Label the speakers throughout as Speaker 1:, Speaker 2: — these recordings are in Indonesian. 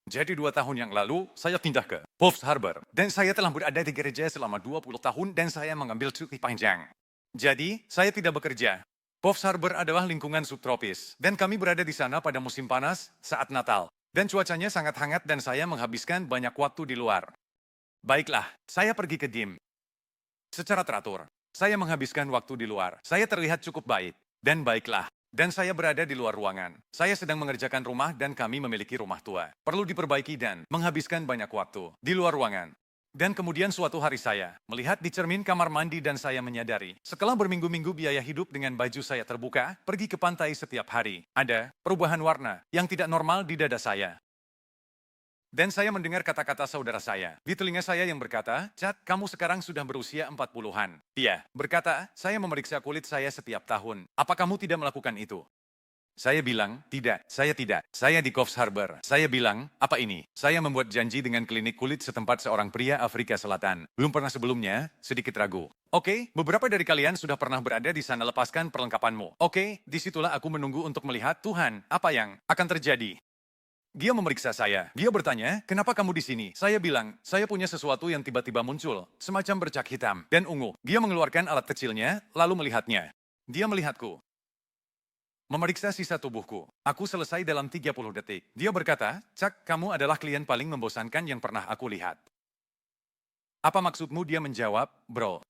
Speaker 1: Jadi 2 tahun yang lalu, saya pindah ke Wolf Harbor. Dan saya telah berada di gereja selama 20 tahun dan saya mengambil cuti panjang. Jadi, saya tidak bekerja. Wolf Harbor adalah lingkungan subtropis. Dan kami berada di sana pada musim panas saat Natal. Dan cuacanya sangat hangat dan saya menghabiskan banyak waktu di luar. Baiklah, saya pergi ke gym. Secara teratur, saya menghabiskan waktu di luar. Saya terlihat cukup baik. Dan baiklah. Dan saya berada di luar ruangan. Saya sedang mengerjakan rumah dan kami memiliki rumah tua. Perlu diperbaiki dan menghabiskan banyak waktu di luar ruangan. Dan kemudian suatu hari saya melihat di cermin kamar mandi dan saya menyadari, setelah berminggu-minggu biaya hidup dengan baju saya terbuka, pergi ke pantai setiap hari, ada perubahan warna yang tidak normal di dada saya. Dan saya mendengar kata-kata saudara saya di telinga saya yang berkata, Chad, kamu sekarang sudah berusia 40-an. Dia berkata, saya memeriksa kulit saya setiap tahun. Apa kamu tidak melakukan itu? Saya bilang, tidak, saya tidak. Saya di Coffs Harbour. Saya bilang, apa ini? Saya membuat janji dengan klinik kulit setempat seorang pria Afrika Selatan. Belum pernah sebelumnya, sedikit ragu. Oke, beberapa dari kalian sudah pernah berada di sana, lepaskan perlengkapanmu. Oke, disitulah aku menunggu untuk melihat, Tuhan, apa yang akan terjadi? Dia memeriksa saya. Dia bertanya, kenapa kamu di sini? Saya bilang, saya punya sesuatu yang tiba-tiba muncul, semacam bercak hitam dan ungu. Dia mengeluarkan alat kecilnya, lalu melihatnya. Dia melihatku. Memeriksa sisa tubuhku. Aku selesai dalam 30 detik. Dia berkata, Cak, kamu adalah klien paling membosankan yang pernah aku lihat. Apa maksudmu? Dia menjawab, bro.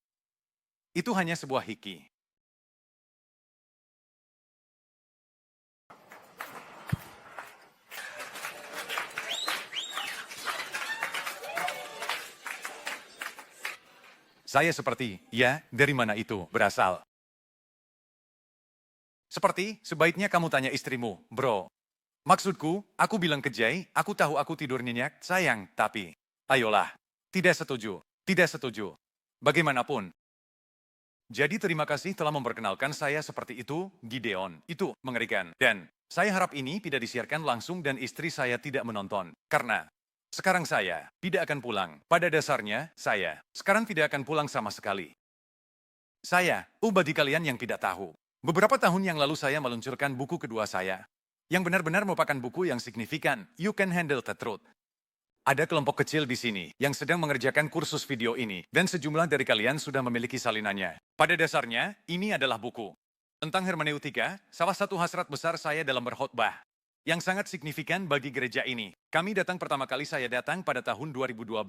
Speaker 1: Itu hanya sebuah hiki. Saya seperti, ya, dari mana itu berasal? Seperti, sebaiknya kamu tanya istrimu, bro. Maksudku, aku bilang ke Jay, aku tahu aku tidur nyenyak, sayang, tapi... Ayolah. Tidak setuju. Tidak setuju. Bagaimanapun. Jadi terima kasih telah memperkenalkan saya seperti itu, Gideon. Itu mengerikan. Dan saya harap ini tidak disiarkan langsung dan istri saya tidak menonton. Karena sekarang saya tidak akan pulang. Pada dasarnya, saya sekarang tidak akan pulang sama sekali. Saya, bagi kalian yang tidak tahu. Beberapa tahun yang lalu saya meluncurkan buku kedua saya. Yang benar-benar merupakan buku yang signifikan, You Can Handle the Truth. Ada kelompok kecil di sini yang sedang mengerjakan kursus video ini, dan sejumlah dari kalian sudah memiliki salinannya. Pada dasarnya, ini adalah buku tentang hermeneutika, salah satu hasrat besar saya dalam berkhotbah, yang sangat signifikan bagi gereja ini. Kami datang pertama kali saya datang pada tahun 2012.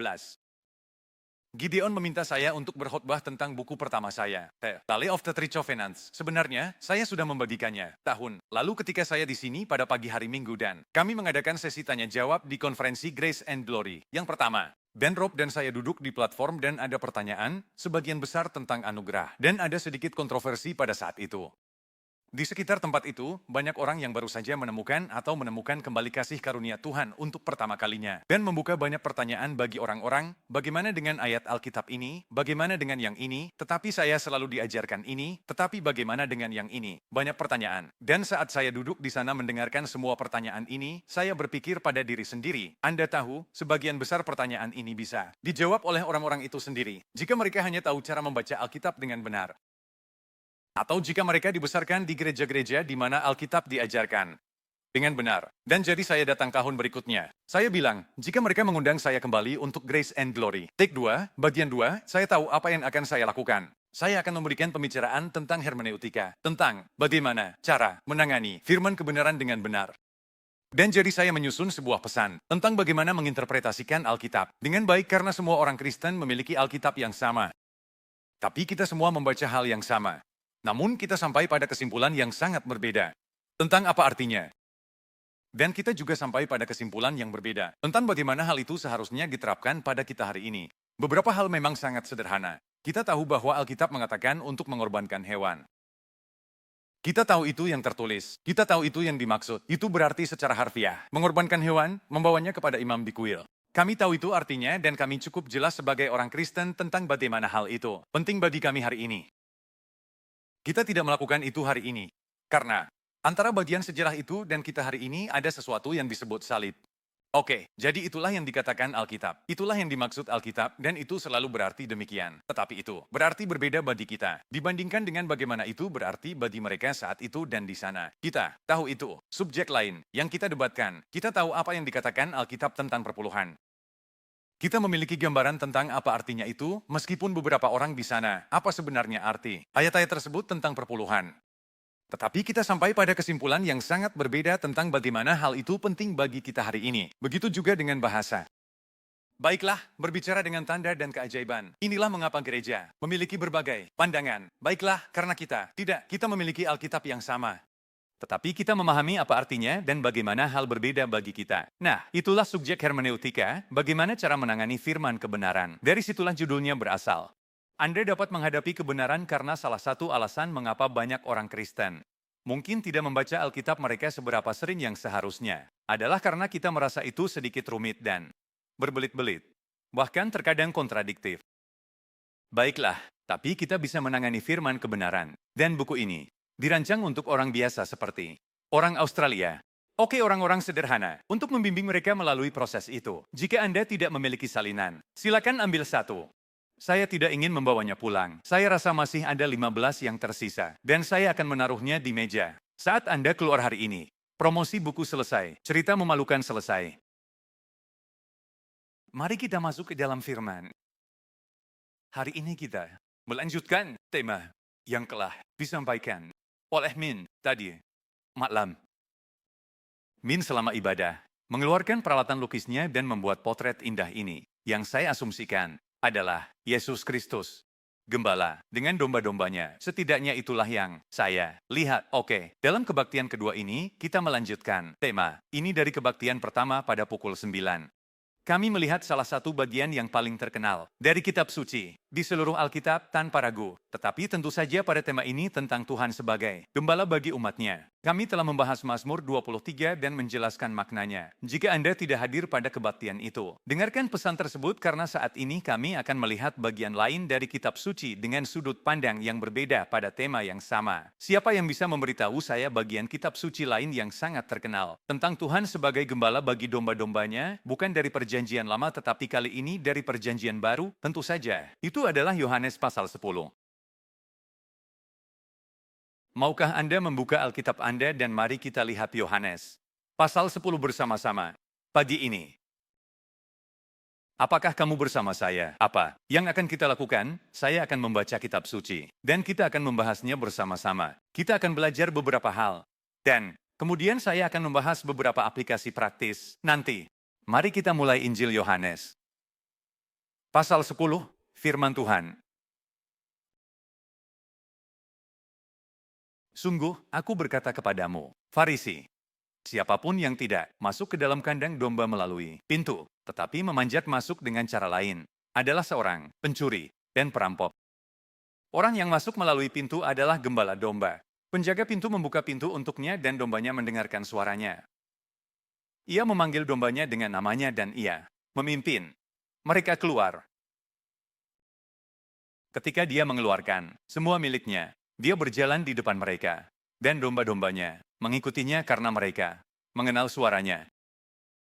Speaker 1: Gideon meminta saya untuk berkhotbah tentang buku pertama saya, The Tale of the Rich of Finance. Sebenarnya, saya sudah membagikannya tahun lalu ketika saya di sini pada pagi hari Minggu dan kami mengadakan sesi tanya-jawab di konferensi Grace and Glory. Yang pertama, Ben Rob dan saya duduk di platform dan ada pertanyaan, sebagian besar tentang anugerah, dan ada sedikit kontroversi pada saat itu. Di sekitar tempat itu, banyak orang yang baru saja menemukan atau menemukan kembali kasih karunia Tuhan untuk pertama kalinya. Dan membuka banyak pertanyaan bagi orang-orang, bagaimana dengan ayat Alkitab ini, bagaimana dengan yang ini, tetapi saya selalu diajarkan ini, tetapi bagaimana dengan yang ini. Banyak pertanyaan. Dan saat saya duduk di sana mendengarkan semua pertanyaan ini, saya berpikir pada diri sendiri. Anda tahu, sebagian besar pertanyaan ini bisa dijawab oleh orang-orang itu sendiri. Jika mereka hanya tahu cara membaca Alkitab dengan benar. Atau jika mereka dibesarkan di gereja-gereja di mana Alkitab diajarkan dengan benar. Dan jadi saya datang tahun berikutnya. Saya bilang, jika mereka mengundang saya kembali untuk Grace and Glory. Take 2, bagian 2, saya tahu apa yang akan saya lakukan. Saya akan memberikan pembicaraan tentang hermeneutika, tentang bagaimana cara menangani firman kebenaran dengan benar. Dan jadi saya menyusun sebuah pesan tentang bagaimana menginterpretasikan Alkitab dengan baik karena semua orang Kristen memiliki Alkitab yang sama. Tapi kita semua membaca hal yang sama. Namun kita sampai pada kesimpulan yang sangat berbeda tentang apa artinya. Dan kita juga sampai pada kesimpulan yang berbeda tentang bagaimana hal itu seharusnya diterapkan pada kita hari ini. Beberapa hal memang sangat sederhana. Kita tahu bahwa Alkitab mengatakan untuk mengorbankan hewan. Kita tahu itu yang tertulis. Kita tahu itu yang dimaksud. Itu berarti secara harfiah. Mengorbankan hewan, membawanya kepada imam di kuil. Kami tahu itu artinya dan kami cukup jelas sebagai orang Kristen tentang bagaimana hal itu penting bagi kami hari ini. Kita tidak melakukan itu hari ini. Karena antara bagian sejarah itu dan kita hari ini ada sesuatu yang disebut salib. Oke, jadi itulah yang dikatakan Alkitab. Itulah yang dimaksud Alkitab, dan itu selalu berarti demikian. Tetapi itu berarti berbeda bagi kita. Dibandingkan dengan bagaimana itu berarti bagi mereka saat itu dan di sana. Kita tahu itu. Subjek lain yang kita debatkan. Kita tahu apa yang dikatakan Alkitab tentang perpuluhan. Kita memiliki gambaran tentang apa artinya itu, meskipun beberapa orang di sana, apa sebenarnya arti ayat-ayat tersebut tentang perpuluhan. Tetapi kita sampai pada kesimpulan yang sangat berbeda tentang bagaimana hal itu penting bagi kita hari ini. Begitu juga dengan bahasa. Baiklah, berbicara dengan tanda dan keajaiban. Inilah mengapa gereja memiliki berbagai pandangan. Baiklah, karena kita memiliki Alkitab yang sama. Tetapi kita memahami apa artinya dan bagaimana hal berbeda bagi kita. Nah, itulah subjek hermeneutika, bagaimana cara menangani firman kebenaran. Dari situlah judulnya berasal. Anda dapat menghadapi kebenaran karena salah satu alasan mengapa banyak orang Kristen mungkin tidak membaca Alkitab mereka seberapa sering yang seharusnya, adalah karena kita merasa itu sedikit rumit dan berbelit-belit, bahkan terkadang kontradiktif. Baiklah, tapi kita bisa menangani firman kebenaran, dan buku ini dirancang untuk orang biasa seperti orang Australia. Oke, orang-orang sederhana, untuk membimbing mereka melalui proses itu. Jika Anda tidak memiliki salinan, silakan ambil satu. Saya tidak ingin membawanya pulang. Saya rasa masih ada 15 yang tersisa. Dan saya akan menaruhnya di meja. Saat Anda keluar hari ini, promosi buku selesai, cerita memalukan selesai. Mari kita masuk ke dalam firman. Hari ini kita melanjutkan tema yang telah disampaikan oleh Min tadi malam. Min selama ibadah mengeluarkan peralatan lukisnya dan membuat potret indah ini yang saya asumsikan adalah Yesus Kristus, Gembala, dengan domba-dombanya. Setidaknya itulah yang saya lihat. Oke, dalam kebaktian kedua ini, kita melanjutkan tema. Ini dari kebaktian pertama pada pukul 9. Kami melihat salah satu bagian yang paling terkenal dari kitab suci di seluruh Alkitab tanpa ragu. Tetapi tentu saja pada tema ini tentang Tuhan sebagai gembala bagi umatnya. Kami telah membahas Mazmur 23 dan menjelaskan maknanya. Jika Anda tidak hadir pada kebaktian itu, dengarkan pesan tersebut karena saat ini kami akan melihat bagian lain dari kitab suci dengan sudut pandang yang berbeda pada tema yang sama. Siapa yang bisa memberitahu saya bagian kitab suci lain yang sangat terkenal tentang Tuhan sebagai gembala bagi domba-dombanya, bukan dari Perjanjian Lama tetapi kali ini dari Perjanjian Baru? Tentu saja. Itu adalah Yohanes pasal 10. Maukah Anda membuka Alkitab Anda dan mari kita lihat Yohanes pasal 10 bersama-sama pagi ini. Apakah kamu bersama saya? Apa yang akan kita lakukan? Saya akan membaca kitab suci dan kita akan membahasnya bersama-sama. Kita akan belajar beberapa hal dan kemudian saya akan membahas beberapa aplikasi praktis nanti. Mari kita mulai Injil Yohanes. Pasal 10, firman Tuhan. Sungguh, aku berkata kepadamu, Farisi, siapapun yang tidak masuk ke dalam kandang domba melalui pintu, tetapi memanjat masuk dengan cara lain, adalah seorang pencuri dan perampok. Orang yang masuk melalui pintu adalah gembala domba. Penjaga pintu membuka pintu untuknya dan dombanya mendengarkan suaranya. Ia memanggil dombanya dengan namanya dan ia memimpin mereka keluar. Ketika dia mengeluarkan semua miliknya, dia berjalan di depan mereka, dan domba-dombanya mengikutinya karena mereka mengenal suaranya.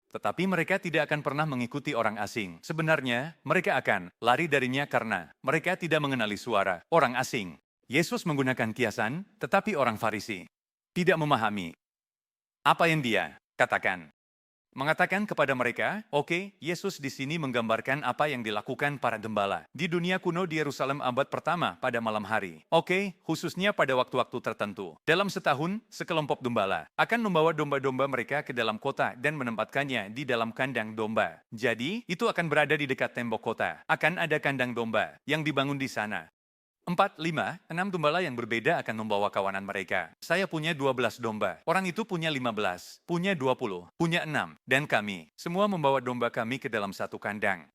Speaker 1: Tetapi mereka tidak akan pernah mengikuti orang asing. Sebenarnya, mereka akan lari darinya karena mereka tidak mengenali suara orang asing. Yesus menggunakan kiasan, tetapi orang Farisi tidak memahami apa yang dia katakan. Mengatakan kepada mereka, oke, Yesus di sini menggambarkan apa yang dilakukan para gembala di dunia kuno di Yerusalem abad pertama pada malam hari. Oke, khususnya pada waktu-waktu tertentu. Dalam setahun, sekelompok gembala akan membawa domba-domba mereka ke dalam kota dan menempatkannya di dalam kandang domba. Jadi, itu akan berada di dekat tembok kota. Akan ada kandang domba yang dibangun di sana. 4, 5, 6 gembala yang berbeda akan membawa kawanan mereka. Saya punya 12 domba. Orang itu punya 15, punya 20, punya 6. Dan kami, semua membawa domba kami ke dalam satu kandang.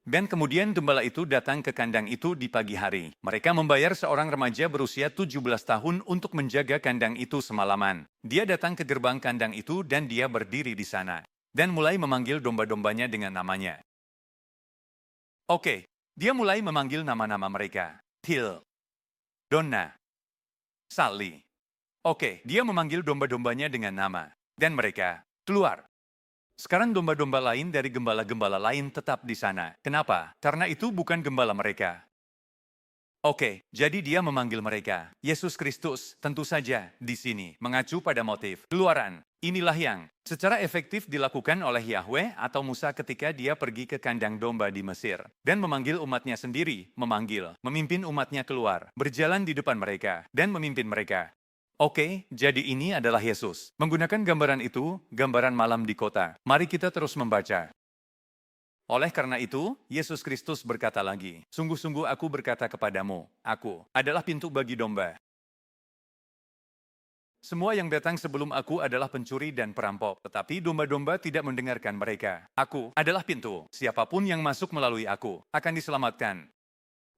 Speaker 1: Dan kemudian gembala itu datang ke kandang itu di pagi hari. Mereka membayar seorang remaja berusia 17 tahun untuk menjaga kandang itu semalaman. Dia datang ke gerbang kandang itu dan dia berdiri di sana. Dan mulai memanggil domba-dombanya dengan namanya. Oke, dia mulai memanggil nama-nama mereka. Till, Donna, Sally. Oke, dia memanggil domba-dombanya dengan nama. Dan mereka keluar. Sekarang domba-domba lain dari gembala-gembala lain tetap di sana. Kenapa? Karena itu bukan gembala mereka. Oke, jadi dia memanggil mereka. Yesus Kristus, tentu saja, di sini, mengacu pada motif. Keluaran, inilah yang secara efektif dilakukan oleh Yahweh atau Musa ketika dia pergi ke kandang domba di Mesir. Dan memanggil umatnya sendiri, memimpin umatnya keluar, berjalan di depan mereka, dan memimpin mereka. Oke, jadi ini adalah Yesus. Menggunakan gambaran itu, gambaran malam di kota. Mari kita terus membaca. Oleh karena itu, Yesus Kristus berkata lagi, "Sungguh-sungguh aku berkata kepadamu, aku adalah pintu bagi domba. Semua yang datang sebelum aku adalah pencuri dan perampok, tetapi domba-domba tidak mendengarkan mereka. Aku adalah pintu. Siapapun yang masuk melalui aku akan diselamatkan.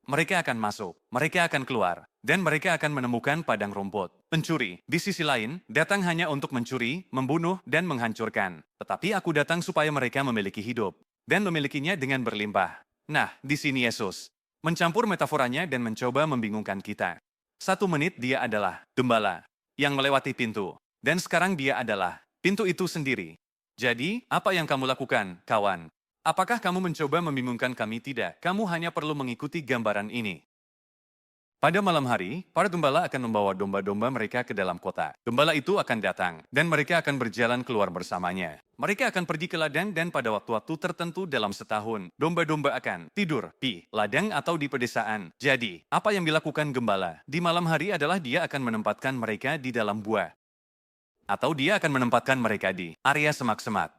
Speaker 1: Mereka akan masuk, mereka akan keluar, dan mereka akan menemukan padang rumput. Pencuri, di sisi lain, datang hanya untuk mencuri, membunuh, dan menghancurkan. Tetapi aku datang supaya mereka memiliki hidup, dan memilikinya dengan berlimpah." Nah, di sini Yesus mencampur metaforanya dan mencoba membingungkan kita. 1 menit dia adalah gembala yang melewati pintu, dan sekarang dia adalah pintu itu sendiri. Jadi, apa yang kamu lakukan, kawan? Apakah kamu mencoba membingungkan kami? Tidak, kamu hanya perlu mengikuti gambaran ini. Pada malam hari, para gembala akan membawa domba-domba mereka ke dalam kota. Gembala itu akan datang, dan mereka akan berjalan keluar bersamanya. Mereka akan pergi ke ladang dan pada waktu-waktu tertentu dalam setahun, domba-domba akan tidur di ladang atau di pedesaan. Jadi, apa yang dilakukan gembala di malam hari adalah dia akan menempatkan mereka di dalam buah. Atau dia akan menempatkan mereka di area semak-semak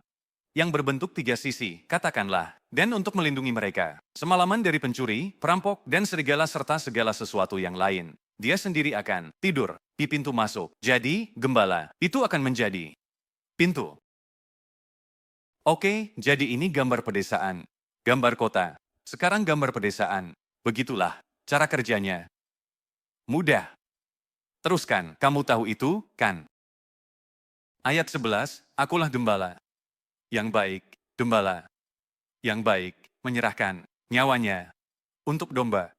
Speaker 1: yang berbentuk 3 sisi, katakanlah, dan untuk melindungi mereka. Semalaman dari pencuri, perampok, dan serigala serta segala sesuatu yang lain. Dia sendiri akan tidur di pintu masuk. Jadi, gembala itu akan menjadi pintu. Oke, jadi ini gambar pedesaan, gambar kota. Sekarang gambar pedesaan. Begitulah cara kerjanya. Mudah. Teruskan, kamu tahu itu, kan? Ayat 11, akulah gembala yang baik, gembala yang baik, menyerahkan nyawanya untuk domba.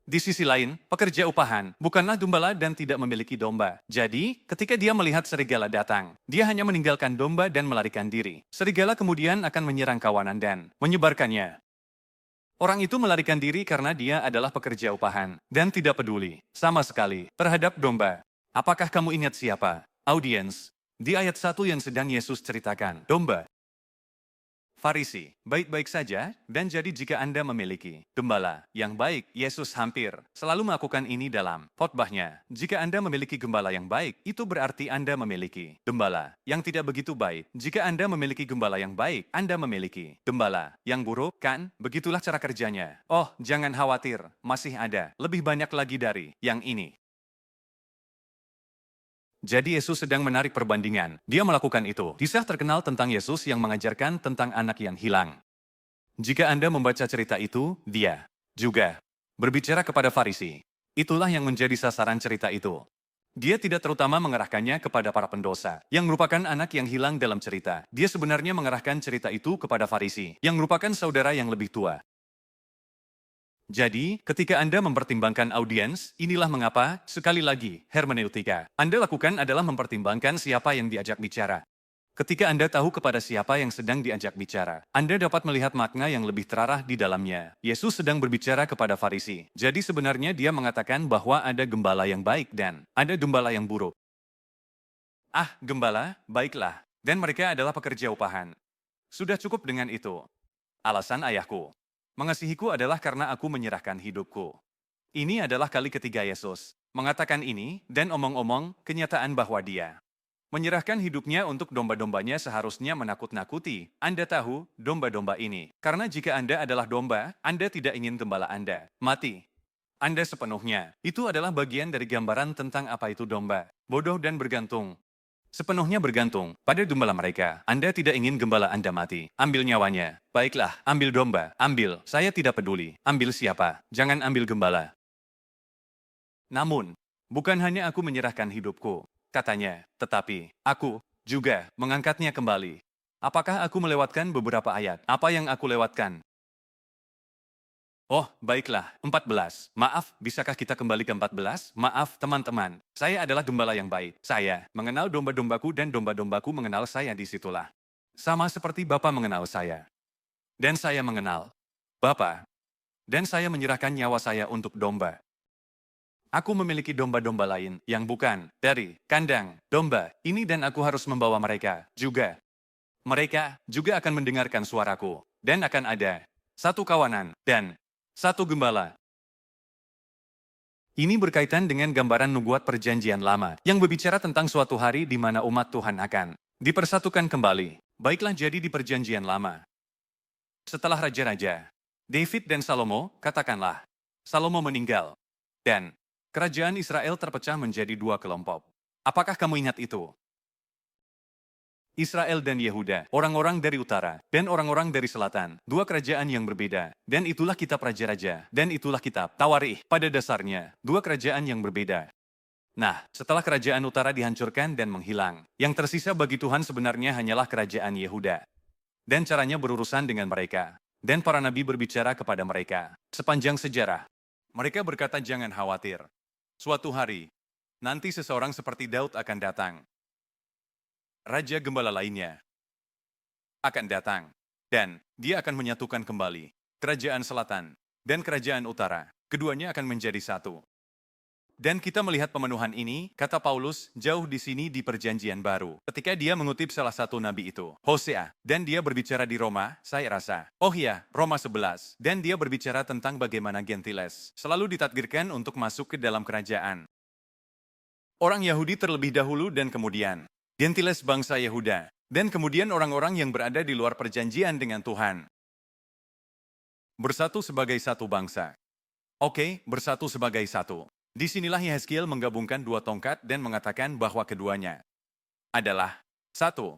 Speaker 1: Di sisi lain, pekerja upahan bukanlah gembala dan tidak memiliki domba. Jadi, ketika dia melihat serigala datang, dia hanya meninggalkan domba dan melarikan diri. Serigala kemudian akan menyerang kawanan dan menyebarkannya. Orang itu melarikan diri karena dia adalah pekerja upahan dan tidak peduli sama sekali terhadap domba. Apakah kamu ingat siapa? Audiens. Di ayat 1 yang sedang Yesus ceritakan, domba. Farisi, baik-baik saja, dan jadi jika Anda memiliki gembala yang baik, Yesus hampir selalu melakukan ini dalam khotbahnya. Jika Anda memiliki gembala yang baik, itu berarti Anda memiliki gembala yang tidak begitu baik. Jika Anda memiliki gembala yang baik, Anda memiliki gembala yang buruk, kan? Begitulah cara kerjanya. Oh, jangan khawatir, masih ada lebih banyak lagi dari yang ini. Jadi Yesus sedang menarik perbandingan. Dia melakukan itu. Kisah terkenal tentang Yesus yang mengajarkan tentang anak yang hilang. Jika Anda membaca cerita itu, dia juga berbicara kepada Farisi. Itulah yang menjadi sasaran cerita itu. Dia tidak terutama mengerahkannya kepada para pendosa, yang merupakan anak yang hilang dalam cerita. Dia sebenarnya mengerahkan cerita itu kepada Farisi, yang merupakan saudara yang lebih tua. Jadi, ketika Anda mempertimbangkan audiens, inilah mengapa, sekali lagi, hermeneutika. Anda lakukan adalah mempertimbangkan siapa yang diajak bicara. Ketika Anda tahu kepada siapa yang sedang diajak bicara, Anda dapat melihat makna yang lebih terarah di dalamnya. Yesus sedang berbicara kepada Farisi. Jadi sebenarnya dia mengatakan bahwa ada gembala yang baik dan ada gembala yang buruk. Ah, gembala, baiklah. Dan mereka adalah pekerja upahan. Sudah cukup dengan itu. Alasan ayahku mengasihiku adalah karena aku menyerahkan hidupku. Ini adalah kali ketiga Yesus mengatakan ini dan omong-omong kenyataan bahwa dia menyerahkan hidupnya untuk domba-dombanya seharusnya menakut-nakuti. Anda tahu, domba-domba ini. Karena jika Anda adalah domba, Anda tidak ingin gembala Anda mati. Anda sepenuhnya. Itu adalah bagian dari gambaran tentang apa itu domba. Bodoh dan bergantung. Sepenuhnya bergantung pada gembala mereka. Anda tidak ingin gembala Anda mati. Ambil nyawanya. Baiklah, ambil domba. Ambil. Saya tidak peduli. Ambil siapa. Jangan ambil gembala. Namun, bukan hanya aku menyerahkan hidupku, katanya, tetapi aku juga mengangkatnya kembali. Apakah aku melewatkan beberapa ayat? Apa yang aku lewatkan? Oh, baiklah, 14. Maaf, bisakah kita kembali ke 14? Maaf, teman-teman. Saya adalah gembala yang baik. Saya mengenal domba-dombaku dan domba-dombaku mengenal saya di situlah. Sama seperti Bapa mengenal saya. Dan saya mengenal Bapa. Dan saya menyerahkan nyawa saya untuk domba. Aku memiliki domba-domba lain yang bukan dari kandang domba ini dan aku harus membawa mereka juga. Mereka juga akan mendengarkan suaraku. Dan akan ada satu kawanan dan satu gembala. Ini berkaitan dengan gambaran nubuat perjanjian lama yang berbicara tentang suatu hari di mana umat Tuhan akan dipersatukan kembali. Baiklah jadi di perjanjian lama. Setelah raja-raja, David dan Salomo, katakanlah, Salomo meninggal. Dan kerajaan Israel terpecah menjadi dua kelompok. Apakah kamu ingat itu? Israel dan Yehuda, orang-orang dari utara, dan orang-orang dari selatan, dua kerajaan yang berbeda. Dan itulah kitab Raja-Raja, dan itulah kitab Tawarikh, pada dasarnya, dua kerajaan yang berbeda. Nah, setelah kerajaan utara dihancurkan dan menghilang, yang tersisa bagi Tuhan sebenarnya hanyalah kerajaan Yehuda. Dan caranya berurusan dengan mereka. Dan para nabi berbicara kepada mereka. Sepanjang sejarah, mereka berkata jangan khawatir. Suatu hari, nanti seseorang seperti Daud akan datang. Raja gembala lainnya akan datang, dan dia akan menyatukan kembali kerajaan selatan dan kerajaan utara. Keduanya akan menjadi satu. Dan kita melihat pemenuhan ini, kata Paulus, jauh di sini di perjanjian baru. Ketika dia mengutip salah satu nabi itu, Hosea, dan dia berbicara di Roma, saya rasa, oh iya, Roma 11, dan dia berbicara tentang bagaimana Gentiles selalu ditakdirkan untuk masuk ke dalam kerajaan. Orang Yahudi terlebih dahulu dan kemudian Gentiles bangsa Yehuda, dan kemudian orang-orang yang berada di luar perjanjian dengan Tuhan. Bersatu sebagai satu bangsa. Oke, bersatu sebagai satu. Disinilah Yehezkiel menggabungkan dua tongkat dan mengatakan bahwa keduanya adalah satu.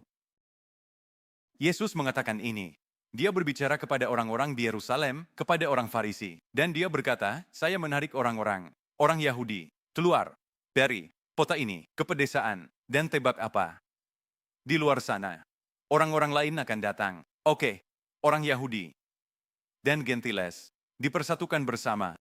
Speaker 1: Yesus mengatakan ini. Dia berbicara kepada orang-orang di Yerusalem, kepada orang Farisi. Dan dia berkata, saya menarik orang-orang, orang Yahudi, keluar dari kota ini, ke pedesaan, dan tebak apa? Di luar sana, orang-orang lain akan datang. Oke, orang Yahudi dan Gentiles dipersatukan bersama.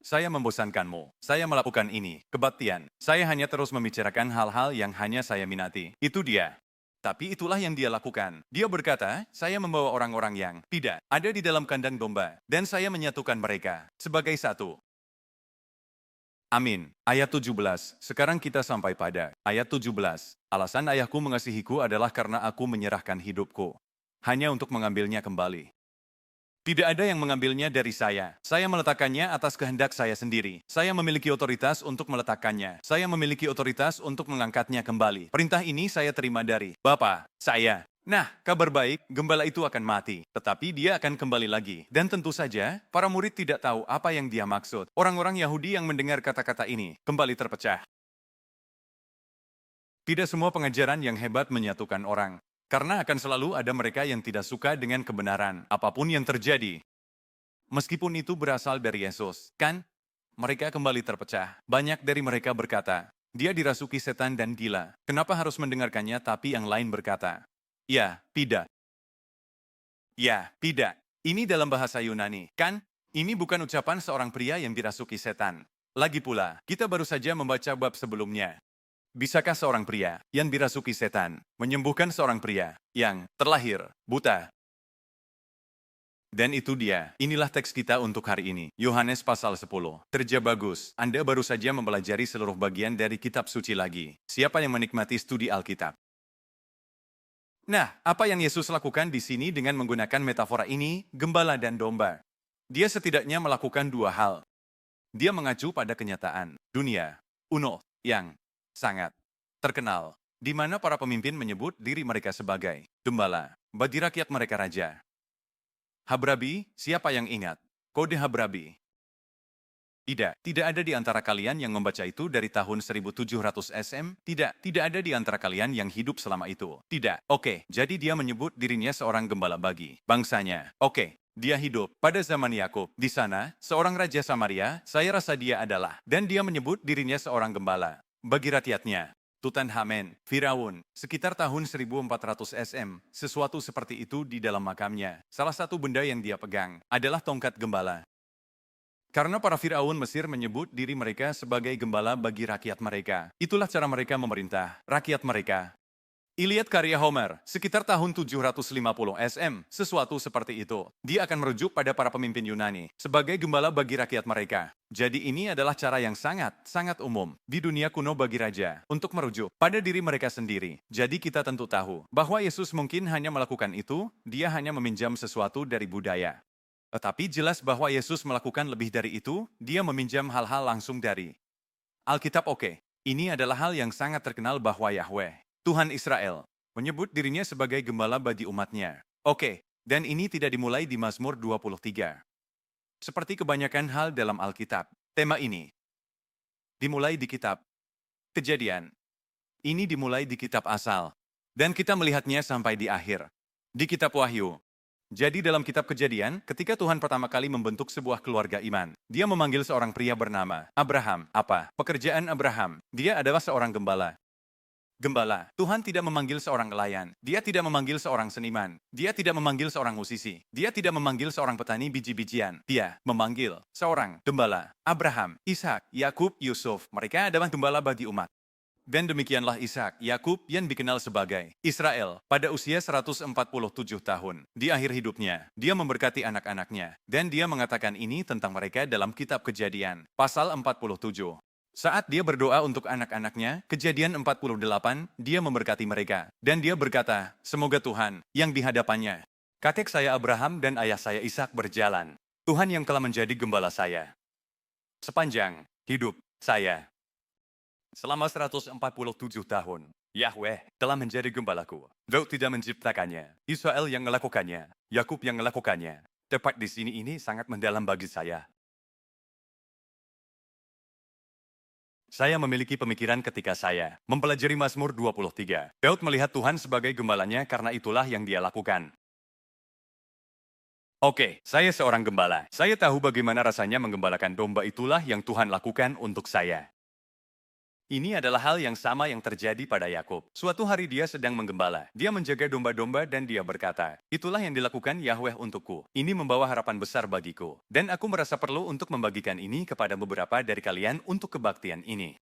Speaker 1: Saya membosankanmu. Saya melakukan ini, kebaktian. Saya hanya terus membicarakan hal-hal yang hanya saya minati. Itu dia. Tapi itulah yang dia lakukan. Dia berkata, saya membawa orang-orang yang tidak ada di dalam kandang domba, dan saya menyatukan mereka sebagai satu. Amin. Ayat 17. Sekarang kita sampai pada ayat 17. Alasan ayahku mengasihiku adalah karena aku menyerahkan hidupku. Hanya untuk mengambilnya kembali. Tidak ada yang mengambilnya dari saya. Saya meletakkannya atas kehendak saya sendiri. Saya memiliki otoritas untuk meletakkannya. Saya memiliki otoritas untuk mengangkatnya kembali. Perintah ini saya terima dari Bapa saya. Nah, kabar baik, gembala itu akan mati, tetapi dia akan kembali lagi. Dan tentu saja, para murid tidak tahu apa yang dia maksud. Orang-orang Yahudi yang mendengar kata-kata ini, kembali terpecah. Tidak semua pengajaran yang hebat menyatukan orang, karena akan selalu ada mereka yang tidak suka dengan kebenaran, apapun yang terjadi. Meskipun itu berasal dari Yesus, kan? Mereka kembali terpecah. Banyak dari mereka berkata, dia dirasuki setan dan gila. Kenapa harus mendengarkannya tapi yang lain berkata, ya, tidak. Ya, tidak. Ini dalam bahasa Yunani, kan? Ini bukan ucapan seorang pria yang dirasuki setan. Lagi pula, kita baru saja membaca bab sebelumnya. Bisakah seorang pria yang dirasuki setan menyembuhkan seorang pria yang terlahir buta? Dan itu dia, inilah teks kita untuk hari ini. Yohanes pasal 10. Kerja bagus, Anda baru saja mempelajari seluruh bagian dari kitab suci lagi. Siapa yang menikmati studi Alkitab? Nah, apa yang Yesus lakukan di sini dengan menggunakan metafora ini, gembala dan domba? Dia setidaknya melakukan dua hal. Dia mengacu pada kenyataan dunia, yang sangat terkenal, di mana para pemimpin menyebut diri mereka sebagai gembala, bagi rakyat mereka raja. Habrabi, siapa yang ingat? Kode Habrabi. Tidak ada di antara kalian yang membaca itu dari tahun 1700 SM. Tidak ada di antara kalian yang hidup selama itu. Tidak. Oke, jadi dia menyebut dirinya seorang gembala bagi bangsanya. Oke, dia hidup pada zaman Yakub. Di sana, seorang raja Samaria, saya rasa dia adalah. Dan dia menyebut dirinya seorang gembala bagi rakyatnya. Tutankhamen, Firaun, sekitar tahun 1400 SM, sesuatu seperti itu di dalam makamnya. Salah satu benda yang dia pegang adalah tongkat gembala. Karena para Firaun Mesir menyebut diri mereka sebagai gembala bagi rakyat mereka. Itulah cara mereka memerintah rakyat mereka. Iliad karya Homer, sekitar tahun 750 SM, sesuatu seperti itu. Dia akan merujuk pada para pemimpin Yunani sebagai gembala bagi rakyat mereka. Jadi ini adalah cara yang sangat umum di dunia kuno bagi raja untuk merujuk pada diri mereka sendiri. Jadi kita tentu tahu bahwa Yesus mungkin hanya melakukan itu, dia hanya meminjam sesuatu dari budaya. Tetapi jelas bahwa Yesus melakukan lebih dari itu, dia meminjam hal-hal langsung dari Alkitab. Oke, ini adalah hal yang sangat terkenal bahwa Yahweh, Tuhan Israel, menyebut dirinya sebagai gembala bagi umatnya. Oke, dan ini tidak dimulai di Mazmur 23. Seperti kebanyakan hal dalam Alkitab, tema ini dimulai di kitab Kejadian. Ini dimulai di kitab asal, dan kita melihatnya sampai di akhir, di kitab Wahyu. Jadi dalam kitab Kejadian, ketika Tuhan pertama kali membentuk sebuah keluarga iman, dia memanggil seorang pria bernama Abraham. Apa pekerjaan Abraham? Dia adalah seorang gembala. Gembala. Tuhan tidak memanggil seorang nelayan. Dia tidak memanggil seorang seniman. Dia tidak memanggil seorang musisi. Dia tidak memanggil seorang petani biji-bijian. Dia memanggil seorang gembala. Abraham, Ishak, Yakub, Yusuf. Mereka adalah gembala bagi umat. Dan demikianlah Ishak, Yakub yang dikenal sebagai Israel pada usia 147 tahun. Di akhir hidupnya, dia memberkati anak-anaknya. Dan dia mengatakan ini tentang mereka dalam kitab Kejadian, pasal 47. Saat dia berdoa untuk anak-anaknya, Kejadian 48, dia memberkati mereka. Dan dia berkata, semoga Tuhan yang di hadapannya, kakek saya Abraham dan ayah saya Ishak berjalan. Tuhan yang telah menjadi gembala saya sepanjang hidup saya. Selama 147 tahun, Yahweh telah menjadi gembalaku. Daud tidak menciptakannya, Israel yang melakukannya, Yakub yang melakukannya. Tepat di sini ini sangat mendalam bagi saya. Saya memiliki pemikiran ketika saya mempelajari Mazmur 23. Daud melihat Tuhan sebagai gembalanya karena itulah yang dia lakukan. Oke, saya seorang gembala. Saya tahu bagaimana rasanya menggembalakan domba, itulah yang Tuhan lakukan untuk saya. Ini adalah hal yang sama yang terjadi pada Yakub. Suatu hari dia sedang menggembala. Dia menjaga domba-domba dan dia berkata, itulah yang dilakukan Yahweh untukku. Ini membawa harapan besar bagiku. Dan aku merasa perlu untuk membagikan ini kepada beberapa dari kalian untuk kebaktian ini.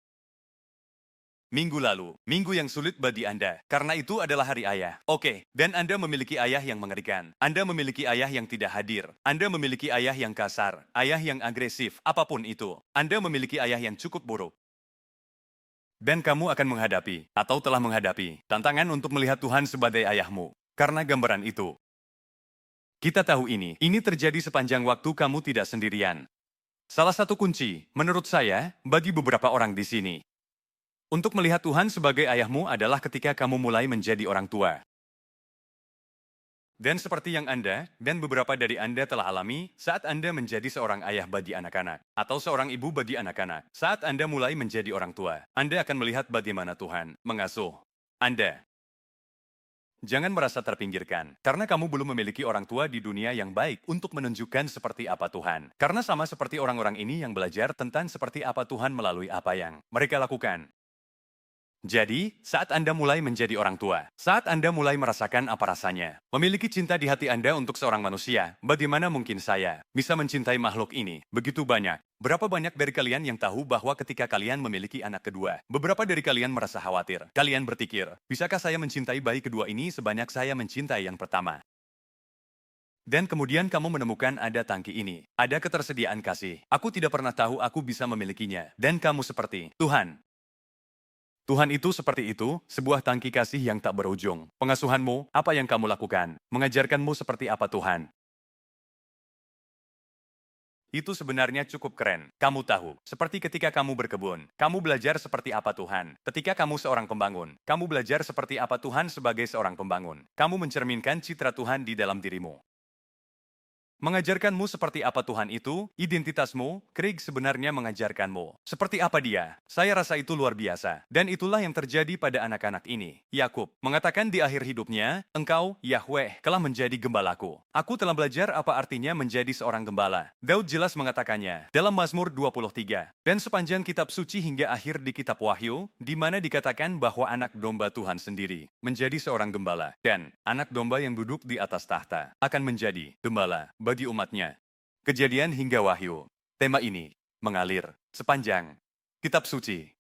Speaker 1: Minggu lalu, minggu yang sulit bagi Anda, karena itu adalah hari ayah. Oke, dan Anda memiliki ayah yang mengerikan. Anda memiliki ayah yang tidak hadir. Anda memiliki ayah yang kasar, ayah yang agresif, apapun itu. Anda memiliki ayah yang cukup buruk. Dan kamu akan menghadapi, atau telah menghadapi, tantangan untuk melihat Tuhan sebagai ayahmu. Karena gambaran itu. Kita tahu ini terjadi sepanjang waktu kamu tidak sendirian. Salah satu kunci, menurut saya, bagi beberapa orang di sini, untuk melihat Tuhan sebagai ayahmu adalah ketika kamu mulai menjadi orang tua. Dan seperti yang Anda dan beberapa dari Anda telah alami saat Anda menjadi seorang ayah bagi anak-anak, atau seorang ibu bagi anak-anak, saat Anda mulai menjadi orang tua, Anda akan melihat bagaimana Tuhan mengasuh Anda. Jangan merasa terpinggirkan, karena kamu belum memiliki orang tua di dunia yang baik untuk menunjukkan seperti apa Tuhan. Karena sama seperti orang-orang ini yang belajar tentang seperti apa Tuhan melalui apa yang mereka lakukan. Jadi, saat Anda mulai menjadi orang tua, saat Anda mulai merasakan apa rasanya, memiliki cinta di hati Anda untuk seorang manusia, bagaimana mungkin saya bisa mencintai makhluk ini begitu banyak? Berapa banyak dari kalian yang tahu bahwa ketika kalian memiliki anak kedua, beberapa dari kalian merasa khawatir. Kalian berpikir, bisakah saya mencintai bayi kedua ini sebanyak saya mencintai yang pertama? Dan kemudian kamu menemukan ada tangki ini, ada ketersediaan kasih. Aku tidak pernah tahu aku bisa memilikinya. Dan kamu seperti, Tuhan. Tuhan itu seperti itu, sebuah tangki kasih yang tak berujung. Pengasuhanmu, apa yang kamu lakukan, mengajarkanmu seperti apa Tuhan. Itu sebenarnya cukup keren. Kamu tahu, seperti ketika kamu berkebun, kamu belajar seperti apa Tuhan. Ketika kamu seorang pembangun, kamu belajar seperti apa Tuhan sebagai seorang pembangun. Kamu mencerminkan citra Tuhan di dalam dirimu. Mengajarkanmu seperti apa Tuhan itu, identitasmu, Craig sebenarnya mengajarkanmu. Seperti apa dia? Saya rasa itu luar biasa. Dan itulah yang terjadi pada anak-anak ini. Yakub mengatakan di akhir hidupnya, engkau, Yahweh, telah menjadi gembalaku. Aku telah belajar apa artinya menjadi seorang gembala. Daud jelas mengatakannya dalam Mazmur 23. Dan sepanjang kitab suci hingga akhir di kitab Wahyu, di mana dikatakan bahwa anak domba Tuhan sendiri menjadi seorang gembala. Dan anak domba yang duduk di atas tahta akan menjadi gembala bagi umatnya. Kejadian hingga Wahyu. Tema ini mengalir sepanjang kitab suci.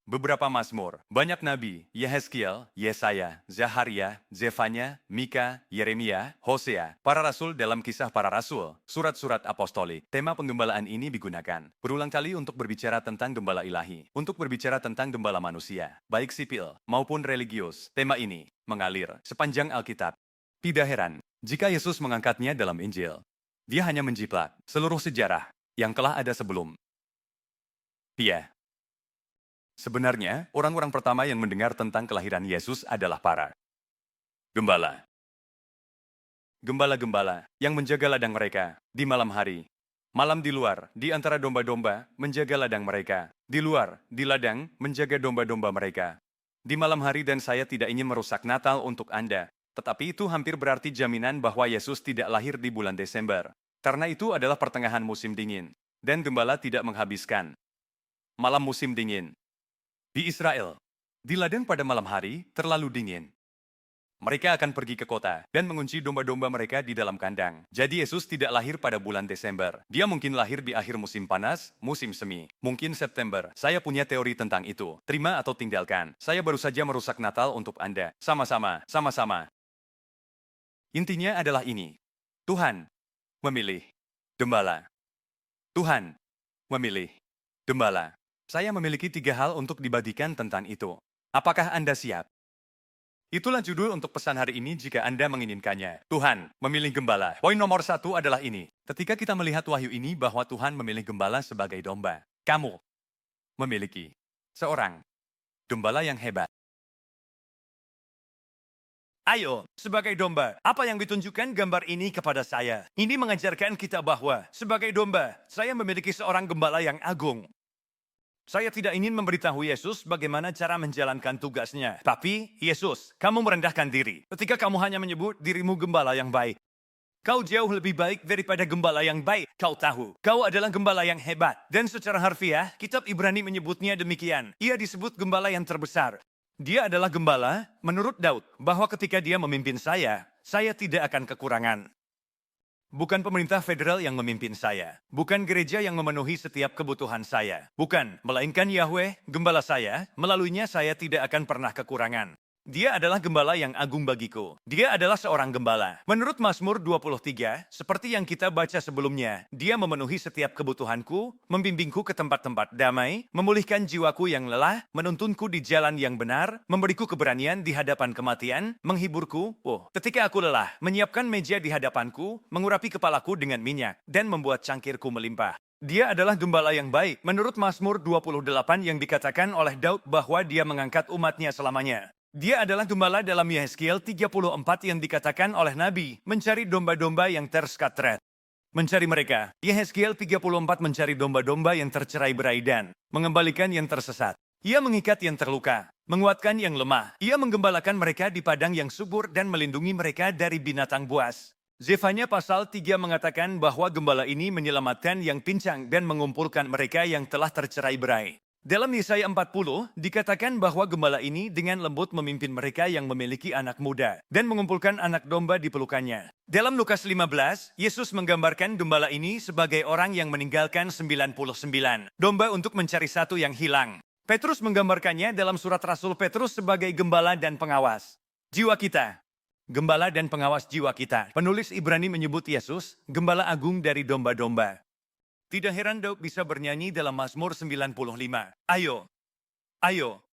Speaker 1: Beberapa Mazmur, banyak nabi, Yehezkiel, Yesaya, Zaharia, Zefanya, Mika, Yeremia, Hosea, para rasul dalam kisah para rasul, surat-surat apostolik. Tema penggembalaan ini digunakan berulang kali untuk berbicara tentang gembala ilahi, untuk berbicara tentang gembala manusia, baik sipil maupun religius. Tema ini mengalir sepanjang Alkitab. Tidak heran jika Yesus mengangkatnya dalam Injil. Dia hanya menjiplak seluruh sejarah yang telah ada sebelum. Sebenarnya, orang-orang pertama yang mendengar tentang kelahiran Yesus adalah para gembala. Gembala-gembala yang menjaga ladang mereka di malam hari. Malam di luar, di antara domba-domba, menjaga ladang mereka. Di luar, di ladang, menjaga domba-domba mereka. Di malam hari dan saya tidak ingin merusak Natal untuk Anda. Tetapi itu hampir berarti jaminan bahwa Yesus tidak lahir di bulan Desember. Karena itu adalah pertengahan musim dingin. Dan gembala tidak menghabiskan malam musim dingin. Di Israel, di ladang pada malam hari, terlalu dingin. Mereka akan pergi ke kota dan mengunci domba-domba mereka di dalam kandang. Jadi Yesus tidak lahir pada bulan Desember. Dia mungkin lahir di akhir musim panas, musim semi. Mungkin September. Saya punya teori tentang itu. Terima atau tinggalkan. Saya baru saja merusak Natal untuk Anda. Sama-sama, sama-sama. Intinya adalah ini. Tuhan memilih gembala. Tuhan memilih gembala. Saya memiliki 3 hal untuk dibagikan tentang itu. Apakah Anda siap? Itulah judul untuk pesan hari ini jika Anda menginginkannya. Tuhan memilih gembala. Poin nomor 1 adalah ini. Ketika kita melihat wahyu ini bahwa Tuhan memilih gembala sebagai domba, kamu memiliki seorang gembala yang hebat. Ayo, sebagai domba, apa yang ditunjukkan gambar ini kepada saya? Ini mengajarkan kita bahwa, sebagai domba, saya memiliki seorang gembala yang agung. Saya tidak ingin memberitahu Yesus bagaimana cara menjalankan tugasnya. Tapi, Yesus, kamu merendahkan diri. Ketika kamu hanya menyebut dirimu gembala yang baik. Kau jauh lebih baik daripada gembala yang baik. Kau tahu, kau adalah gembala yang hebat. Dan secara harfiah, kitab Ibrani menyebutnya demikian. Ia disebut gembala yang terbesar. Dia adalah gembala, menurut Daud, bahwa ketika dia memimpin saya tidak akan kekurangan. Bukan pemerintah federal yang memimpin saya. Bukan gereja yang memenuhi setiap kebutuhan saya. Bukan, melainkan Yahweh, gembala saya, melaluinya saya tidak akan pernah kekurangan. Dia adalah gembala yang agung bagiku. Dia adalah seorang gembala. Menurut Mazmur 23, seperti yang kita baca sebelumnya, dia memenuhi setiap kebutuhanku, membimbingku ke tempat-tempat damai, memulihkan jiwaku yang lelah, menuntunku di jalan yang benar, memberiku keberanian di hadapan kematian, menghiburku, ketika aku lelah, menyiapkan meja di hadapanku, mengurapi kepalaku dengan minyak, dan membuat cangkirku melimpah. Dia adalah gembala yang baik, menurut Mazmur 28 yang dikatakan oleh Daud bahwa dia mengangkat umatnya selamanya. Dia adalah gembala dalam Yehezkiel 34 yang dikatakan oleh Nabi, mencari domba-domba yang terskatret. Mencari mereka. Yehezkiel 34 mencari domba-domba yang tercerai-berai dan mengembalikan yang tersesat. Ia mengikat yang terluka, menguatkan yang lemah. Ia menggembalakan mereka di padang yang subur dan melindungi mereka dari binatang buas. Zefanya pasal 3 mengatakan bahwa gembala ini menyelamatkan yang pincang dan mengumpulkan mereka yang telah tercerai-berai. Dalam Yesaya 40, dikatakan bahwa gembala ini dengan lembut memimpin mereka yang memiliki anak muda dan mengumpulkan anak domba di pelukannya. Dalam Lukas 15, Yesus menggambarkan gembala ini sebagai orang yang meninggalkan 99 domba untuk mencari satu yang hilang. Petrus menggambarkannya dalam surat Rasul Petrus sebagai gembala dan pengawas jiwa kita. Gembala dan pengawas jiwa kita. Penulis Ibrani menyebut Yesus gembala agung dari domba-domba. Tidak heran Daud bisa bernyanyi dalam Mazmur 95. Ayo, ayo.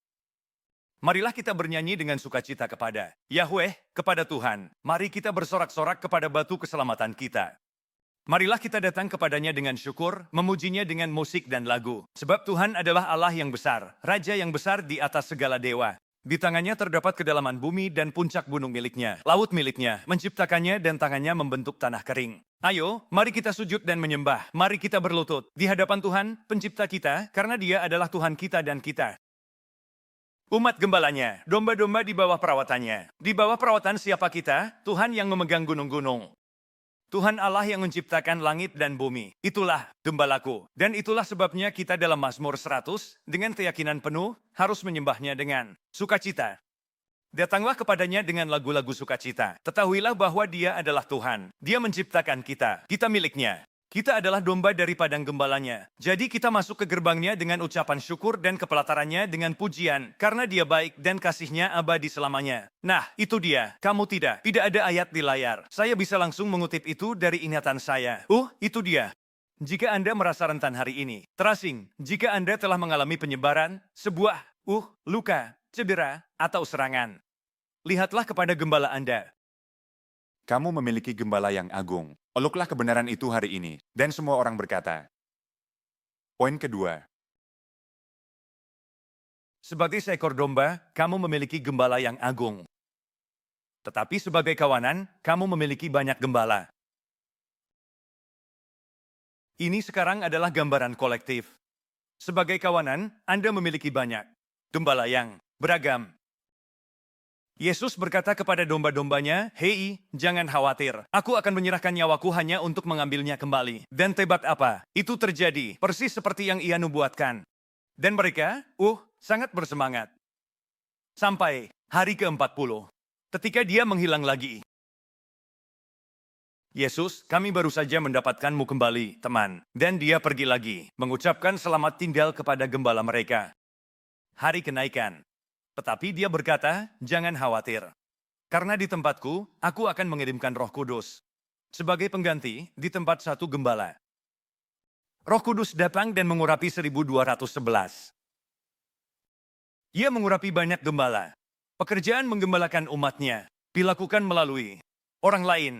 Speaker 1: Marilah kita bernyanyi dengan sukacita kepada Yahweh, kepada Tuhan. Mari kita bersorak-sorak kepada batu keselamatan kita. Marilah kita datang kepadanya dengan syukur, memujinya dengan musik dan lagu. Sebab Tuhan adalah Allah yang besar, Raja yang besar di atas segala dewa. Di tangannya terdapat kedalaman bumi dan puncak gunung miliknya, laut miliknya, menciptakannya dan tangannya membentuk tanah kering. Ayo, mari kita sujud dan menyembah. Mari kita berlutut di hadapan Tuhan, pencipta kita, karena dia adalah Tuhan kita dan kita. Umat gembalanya, domba-domba di bawah perawatannya. Di bawah perawatan siapa kita? Tuhan yang memegang gunung-gunung. Tuhan Allah yang menciptakan langit dan bumi. Itulah gembalaku. Dan itulah sebabnya kita dalam Mazmur 100, dengan keyakinan penuh, harus menyembahnya dengan sukacita. Datanglah kepadanya dengan lagu-lagu sukacita. Ketahuilah bahwa dia adalah Tuhan. Dia menciptakan kita. Kita miliknya. Kita adalah domba dari padang gembalanya. Jadi kita masuk ke gerbangnya dengan ucapan syukur dan kepelatarannya dengan pujian, karena dia baik dan kasihnya abadi selamanya. Nah, itu dia. Kamu tidak. Tidak ada ayat di layar. Saya bisa langsung mengutip itu dari ingatan saya. Itu dia. Jika Anda merasa rentan hari ini, terasing, jika Anda telah mengalami penyebaran, sebuah, luka, cedera, atau serangan. Lihatlah kepada gembala Anda.
Speaker 2: Kamu memiliki gembala yang agung. Peluklah kebenaran itu hari ini. Dan semua orang berkata. Poin kedua.
Speaker 1: Sebagai seekor domba, kamu memiliki gembala yang agung. Tetapi sebagai kawanan, kamu memiliki banyak gembala. Ini sekarang adalah gambaran kolektif. Sebagai kawanan, Anda memiliki banyak gembala yang beragam. Yesus berkata kepada domba-dombanya, "Hei, jangan khawatir. Aku akan menyerahkan nyawaku hanya untuk mengambilnya kembali." Dan tebak apa? Itu terjadi, persis seperti yang ia nubuatkan. Dan mereka, sangat bersemangat. Sampai hari ke-40, ketika dia menghilang lagi. Yesus, kami baru saja mendapatkanmu kembali, teman. Dan dia pergi lagi, mengucapkan selamat tinggal kepada gembala mereka. Hari kenaikan. Tetapi dia berkata, jangan khawatir. Karena di tempatku, aku akan mengirimkan Roh Kudus. Sebagai pengganti, di tempat satu gembala. Roh Kudus datang dan mengurapi 1211. Ia mengurapi banyak gembala. Pekerjaan menggembalakan umatnya dilakukan melalui orang lain.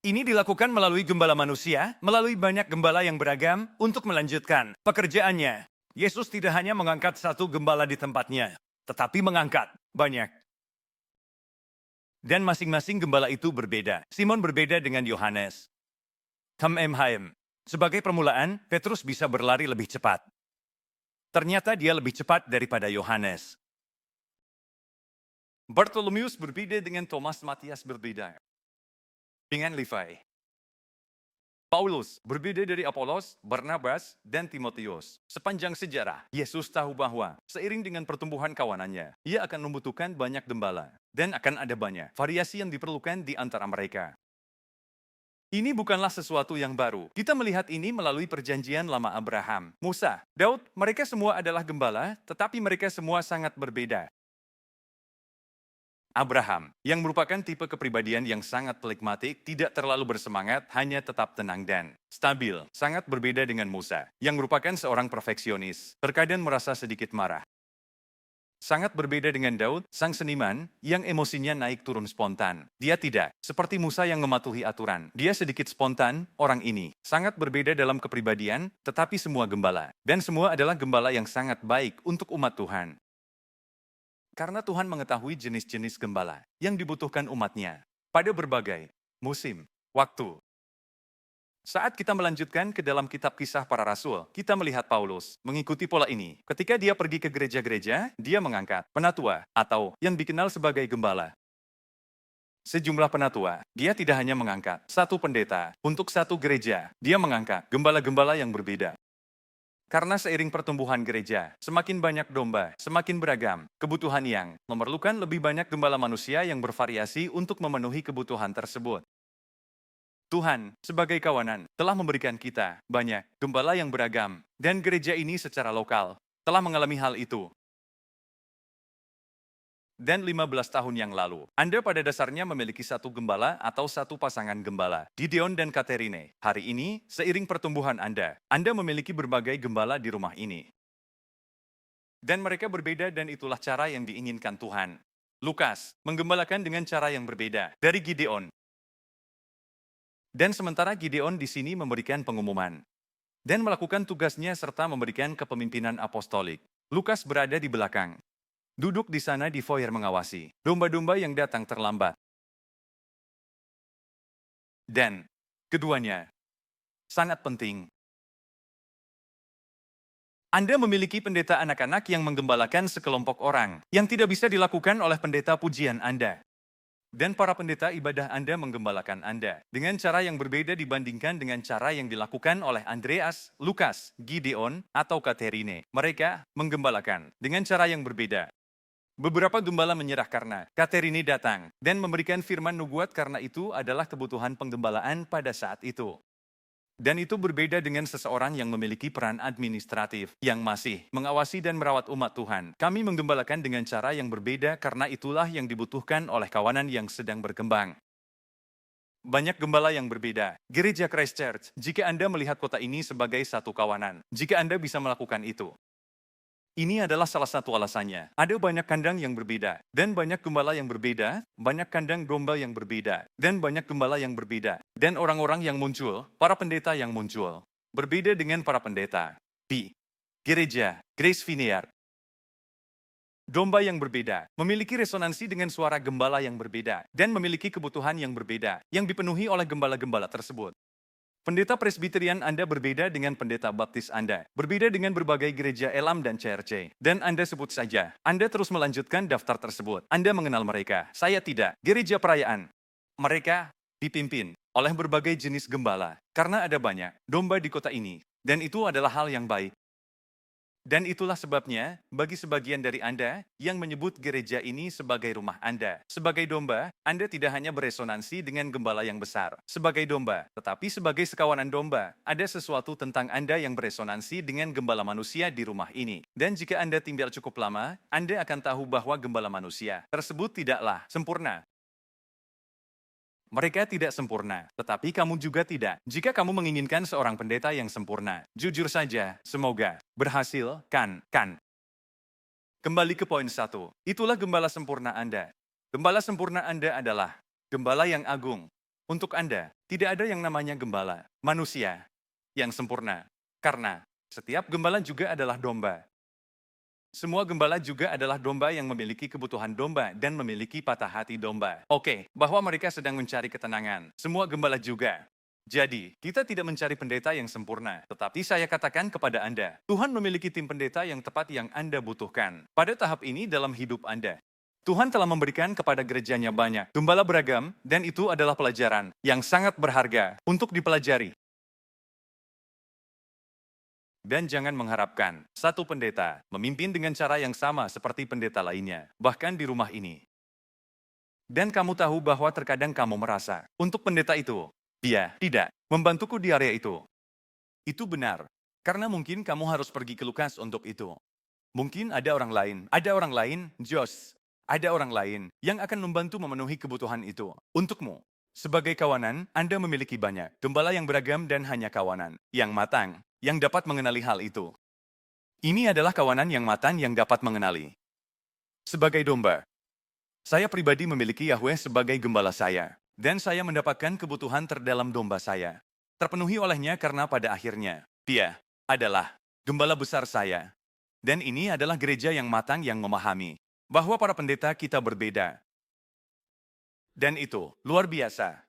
Speaker 1: Ini dilakukan melalui gembala manusia, melalui banyak gembala yang beragam untuk melanjutkan pekerjaannya. Yesus tidak hanya mengangkat satu gembala di tempatnya, tetapi mengangkat banyak. Dan masing-masing gembala itu berbeda. Simon berbeda dengan Yohanes. Sebagai permulaan, Petrus bisa berlari lebih cepat. Ternyata dia lebih cepat daripada Yohanes. Bartolomeus berbeda dengan Thomas, Matias berbeda dengan Levi. Paulus berbeda dari Apolos, Barnabas, dan Timotius. Sepanjang sejarah, Yesus tahu bahwa seiring dengan pertumbuhan kawanannya, ia akan membutuhkan banyak gembala. Dan akan ada banyak variasi yang diperlukan di antara mereka. Ini bukanlah sesuatu yang baru. Kita melihat ini melalui perjanjian lama Abraham, Musa, Daud, mereka semua adalah gembala, tetapi mereka semua sangat berbeda. Abraham, yang merupakan tipe kepribadian yang sangat pelikmatik, tidak terlalu bersemangat, hanya tetap tenang dan stabil. Sangat berbeda dengan Musa, yang merupakan seorang perfeksionis, terkadang merasa sedikit marah. Sangat berbeda dengan Daud, sang seniman, yang emosinya naik turun spontan. Dia tidak, seperti Musa yang mematuhi aturan. Dia sedikit spontan, orang ini. Sangat berbeda dalam kepribadian, tetapi semua gembala. Dan semua adalah gembala yang sangat baik untuk umat Tuhan. Karena Tuhan mengetahui jenis-jenis gembala yang dibutuhkan umatnya pada berbagai musim, waktu. Saat kita melanjutkan ke dalam kitab Kisah Para Rasul, kita melihat Paulus mengikuti pola ini. Ketika dia pergi ke gereja-gereja, dia mengangkat penatua atau yang dikenal sebagai gembala. Sejumlah penatua, dia tidak hanya mengangkat satu pendeta untuk satu gereja, dia mengangkat gembala-gembala yang berbeda. Karena seiring pertumbuhan gereja, semakin banyak domba, semakin beragam, kebutuhan yang memerlukan lebih banyak gembala manusia yang bervariasi untuk memenuhi kebutuhan tersebut. Tuhan, sebagai kawanan, telah memberikan kita banyak gembala yang beragam, dan gereja ini secara lokal telah mengalami hal itu. Dan 15 tahun yang lalu, Anda pada dasarnya memiliki satu gembala atau satu pasangan gembala, Gideon dan Katerine. Hari ini, seiring pertumbuhan Anda memiliki berbagai gembala di rumah ini. Dan mereka berbeda dan itulah cara yang diinginkan Tuhan. Lukas menggembalakan dengan cara yang berbeda dari Gideon. Dan sementara Gideon di sini memberikan pengumuman dan melakukan tugasnya serta memberikan kepemimpinan apostolik, Lukas berada di belakang. Duduk di sana di foyer mengawasi domba-domba yang datang terlambat. Dan keduanya sangat penting. Anda memiliki pendeta anak-anak yang menggembalakan sekelompok orang yang tidak bisa dilakukan oleh pendeta pujian Anda. Dan para pendeta ibadah Anda menggembalakan Anda dengan cara yang berbeda dibandingkan dengan cara yang dilakukan oleh Andreas, Lukas, Gideon, atau Katerine. Mereka menggembalakan dengan cara yang berbeda. Beberapa gembala menyerah karena Katerini datang dan memberikan firman nubuat karena itu adalah kebutuhan penggembalaan pada saat itu. Dan itu berbeda dengan seseorang yang memiliki peran administratif, yang masih mengawasi dan merawat umat Tuhan. Kami menggembalakan dengan cara yang berbeda karena itulah yang dibutuhkan oleh kawanan yang sedang berkembang. Banyak gembala yang berbeda. Gereja Christchurch, jika Anda melihat kota ini sebagai satu kawanan, jika Anda bisa melakukan itu. Ini adalah salah satu alasannya. Ada banyak kandang yang berbeda, dan banyak gembala yang berbeda, banyak kandang domba yang berbeda, dan banyak gembala yang berbeda, dan orang-orang yang muncul, para pendeta yang muncul. Berbeda dengan para pendeta. Di gereja Grace Vineyard, domba yang berbeda, memiliki resonansi dengan suara gembala yang berbeda, dan memiliki kebutuhan yang berbeda, yang dipenuhi oleh gembala-gembala tersebut. Pendeta Presbyterian Anda berbeda dengan pendeta baptis Anda, berbeda dengan berbagai gereja Elam dan CRC, dan Anda sebut saja. Anda terus melanjutkan daftar tersebut. Anda mengenal mereka, saya tidak. Gereja perayaan, mereka dipimpin oleh berbagai jenis gembala, karena ada banyak domba di kota ini, dan itu adalah hal yang baik. Dan itulah sebabnya, bagi sebagian dari Anda yang menyebut gereja ini sebagai rumah Anda, sebagai domba, Anda tidak hanya beresonansi dengan gembala yang besar, sebagai domba, tetapi sebagai sekawanan domba, ada sesuatu tentang Anda yang beresonansi dengan gembala manusia di rumah ini. Dan jika Anda tinggal cukup lama, Anda akan tahu bahwa gembala manusia tersebut tidaklah sempurna. Mereka tidak sempurna, tetapi kamu juga tidak. Jika kamu menginginkan seorang pendeta yang sempurna, jujur saja, semoga berhasil, kan. Kembali ke poin 1. Itulah gembala sempurna Anda. Gembala sempurna Anda adalah gembala yang agung. Untuk Anda, tidak ada yang namanya gembala manusia yang sempurna. Karena setiap gembala juga adalah domba. Semua gembala juga adalah domba yang memiliki kebutuhan domba dan memiliki patah hati domba. Oke, bahwa mereka sedang mencari ketenangan. Semua gembala juga. Jadi, kita tidak mencari pendeta yang sempurna. Tetapi saya katakan kepada Anda, Tuhan memiliki tim pendeta yang tepat yang Anda butuhkan. Pada tahap ini dalam hidup Anda. Tuhan telah memberikan kepada gerejanya banyak gembala beragam, dan itu adalah pelajaran yang sangat berharga untuk dipelajari. Dan jangan mengharapkan satu pendeta memimpin dengan cara yang sama seperti pendeta lainnya, bahkan di rumah ini. Dan kamu tahu bahwa terkadang kamu merasa, untuk pendeta itu, dia tidak membantuku di area itu. Itu benar, karena mungkin kamu harus pergi ke Lukas untuk itu. Mungkin ada orang lain, Josh, ada orang lain yang akan membantu memenuhi kebutuhan itu untukmu. Sebagai kawanan, Anda memiliki banyak gembala yang beragam dan hanya kawanan yang matang yang dapat mengenali hal itu. Ini adalah kawanan yang matang yang dapat mengenali. Sebagai domba, saya pribadi memiliki Yahweh sebagai gembala saya, dan saya mendapatkan kebutuhan terdalam domba saya. Terpenuhi olehnya karena pada akhirnya, dia adalah gembala besar saya. Dan ini adalah gereja yang matang yang memahami bahwa para pendeta kita berbeda. Dan itu luar biasa,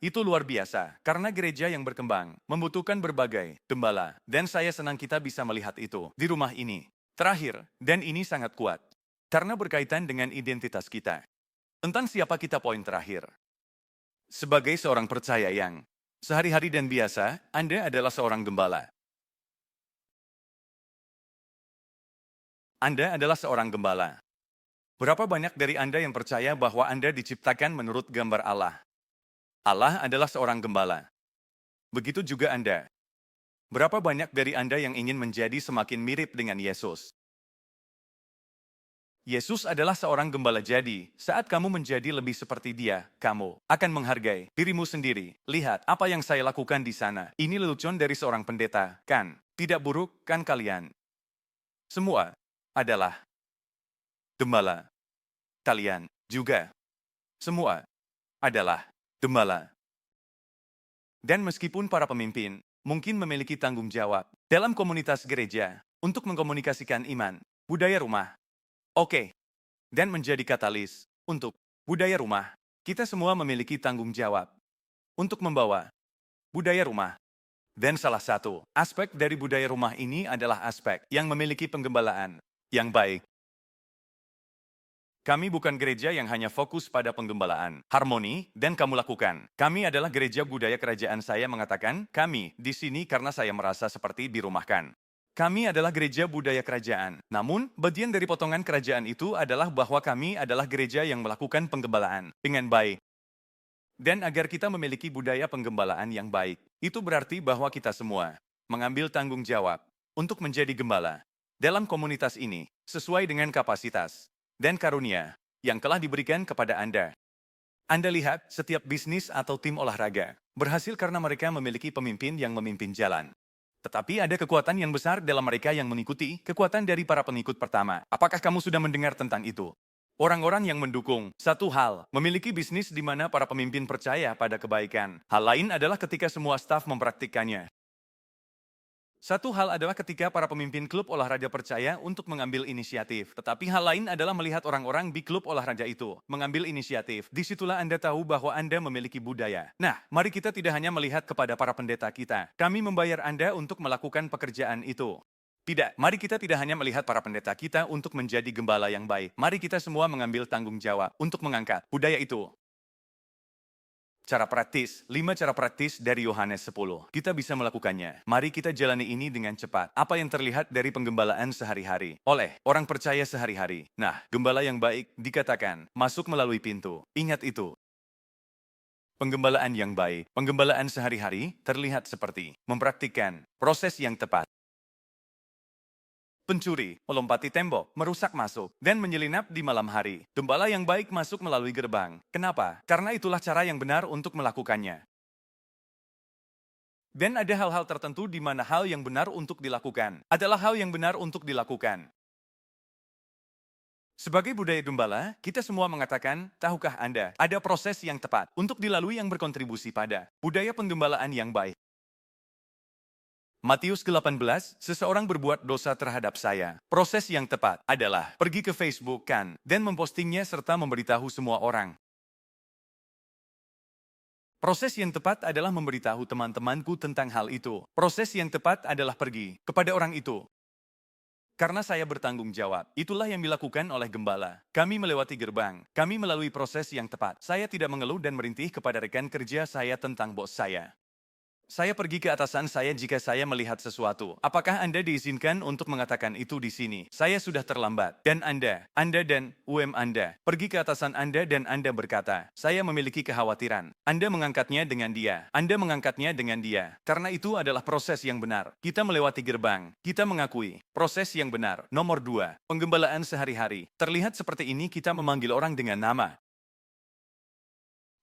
Speaker 1: karena gereja yang berkembang membutuhkan berbagai gembala, dan saya senang kita bisa melihat itu di rumah ini. Terakhir, dan ini sangat kuat, karena berkaitan dengan identitas kita. Tentang siapa kita poin terakhir. Sebagai seorang percaya yang sehari-hari dan biasa, Anda adalah seorang gembala. Anda adalah seorang gembala. Berapa banyak dari Anda yang percaya bahwa Anda diciptakan menurut gambar Allah? Allah adalah seorang gembala. Begitu juga Anda. Berapa banyak dari Anda yang ingin menjadi semakin mirip dengan Yesus? Yesus adalah seorang gembala jadi, saat kamu menjadi lebih seperti dia, kamu akan menghargai dirimu sendiri. Lihat apa yang saya lakukan di sana. Ini lelucon dari seorang pendeta, kan? Tidak buruk, kan kalian? Semua adalah gembala. Kalian juga. Semua adalah gembala. Dan meskipun para pemimpin mungkin memiliki tanggung jawab dalam komunitas gereja untuk mengkomunikasikan iman, budaya rumah, dan menjadi katalis untuk budaya rumah, kita semua memiliki tanggung jawab untuk membawa budaya rumah. Dan salah satu aspek dari budaya rumah ini adalah aspek yang memiliki penggembalaan yang baik. Kami bukan gereja yang hanya fokus pada penggembalaan, harmoni, dan kamu lakukan. Kami adalah gereja budaya kerajaan. Saya mengatakan, kami di sini karena saya merasa seperti dirumahkan. Kami adalah gereja budaya kerajaan. Namun, bagian dari potongan kerajaan itu adalah bahwa kami adalah gereja yang melakukan penggembalaan dengan baik. Dan agar kita memiliki budaya penggembalaan yang baik, itu berarti bahwa kita semua mengambil tanggung jawab untuk menjadi gembala dalam komunitas ini, sesuai dengan kapasitas dan karunia yang telah diberikan kepada Anda. Anda lihat, setiap bisnis atau tim olahraga berhasil karena mereka memiliki pemimpin yang memimpin jalan. Tetapi ada kekuatan yang besar dalam mereka yang mengikuti, kekuatan dari para pengikut pertama. Apakah kamu sudah mendengar tentang itu? Orang-orang yang mendukung. Satu hal, memiliki bisnis di mana para pemimpin percaya pada kebaikan. Hal lain adalah ketika semua staf mempraktikkannya. Satu hal adalah ketika para pemimpin klub olahraga percaya untuk mengambil inisiatif. Tetapi hal lain adalah melihat orang-orang di klub olahraga itu mengambil inisiatif. Disitulah Anda tahu bahwa Anda memiliki budaya. Nah, mari kita tidak hanya melihat kepada para pendeta kita. Kami membayar Anda untuk melakukan pekerjaan itu. Tidak, mari kita tidak hanya melihat para pendeta kita untuk menjadi gembala yang baik. Mari kita semua mengambil tanggung jawab untuk mengangkat budaya itu. Cara praktis, 5 cara praktis dari Yohanes 10. Kita bisa melakukannya. Mari kita jalani ini dengan cepat. Apa yang terlihat dari penggembalaan sehari-hari oleh orang percaya sehari-hari. Nah, gembala yang baik dikatakan masuk melalui pintu. Ingat itu. Penggembalaan yang baik, penggembalaan sehari-hari terlihat seperti mempraktikkan proses yang tepat. Pencuri, melompati tembok, merusak masuk, dan menyelinap di malam hari. Gembala yang baik masuk melalui gerbang. Kenapa? Karena itulah cara yang benar untuk melakukannya. Dan ada hal-hal tertentu di mana hal yang benar untuk dilakukan adalah hal yang benar untuk dilakukan. Sebagai budaya gembala, kita semua mengatakan, tahukah Anda, ada proses yang tepat untuk dilalui yang berkontribusi pada budaya penggembalaan yang baik. Matius 18, seseorang berbuat dosa terhadap saya. Proses yang tepat adalah pergi ke Facebook kan, dan mempostingnya serta memberitahu semua orang. Proses yang tepat adalah memberitahu teman-temanku tentang hal itu. Proses yang tepat adalah pergi kepada orang itu. Karena saya bertanggung jawab, itulah yang dilakukan oleh gembala. Kami melewati gerbang, kami melalui proses yang tepat. Saya tidak mengeluh dan merintih kepada rekan kerja saya tentang bos saya. Saya pergi ke atasan saya jika saya melihat sesuatu. Apakah Anda diizinkan untuk mengatakan itu di sini? Saya sudah terlambat. Dan Anda dan Anda, pergi ke atasan Anda dan Anda berkata, saya memiliki kekhawatiran. Anda mengangkatnya dengan dia. Anda mengangkatnya dengan dia. Karena itu adalah proses yang benar. Kita melewati gerbang. Kita mengakui. Proses yang benar. Nomor 2. Penggembalaan sehari-hari. Terlihat seperti ini kita memanggil orang dengan nama.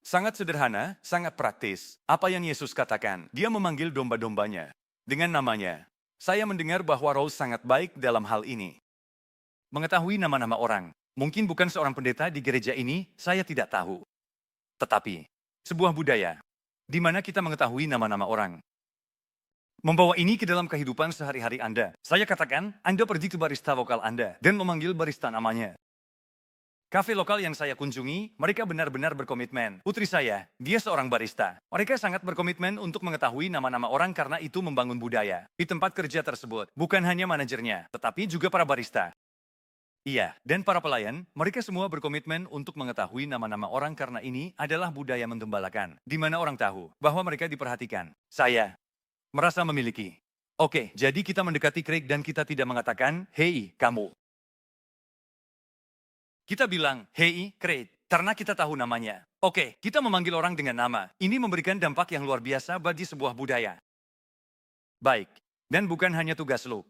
Speaker 1: Sangat sederhana, sangat praktis. Apa yang Yesus katakan? Dia memanggil domba-dombanya dengan namanya. Saya mendengar bahwa Rose sangat baik dalam hal ini. Mengetahui nama-nama orang. Mungkin bukan seorang pendeta di gereja ini, saya tidak tahu. Tetapi, sebuah budaya di mana kita mengetahui nama-nama orang. Membawa ini ke dalam kehidupan sehari-hari Anda. Saya katakan, Anda pergi ke barista lokal Anda dan memanggil barista namanya. Kafe lokal yang saya kunjungi, mereka benar-benar berkomitmen. Putri saya, dia seorang barista. Mereka sangat berkomitmen untuk mengetahui nama-nama orang karena itu membangun budaya. Di tempat kerja tersebut, bukan hanya manajernya, tetapi juga para barista. Iya, dan para pelayan, mereka semua berkomitmen untuk mengetahui nama-nama orang karena ini adalah budaya menggembalakan, di mana orang tahu bahwa mereka diperhatikan. Saya merasa memiliki. Oke, jadi kita mendekati Craig dan kita tidak mengatakan, "Hei, kamu." Kita bilang, "Hei, Craig," karena kita tahu namanya. Oke, kita memanggil orang dengan nama. Ini memberikan dampak yang luar biasa bagi sebuah budaya. Baik, dan bukan hanya tugas lu.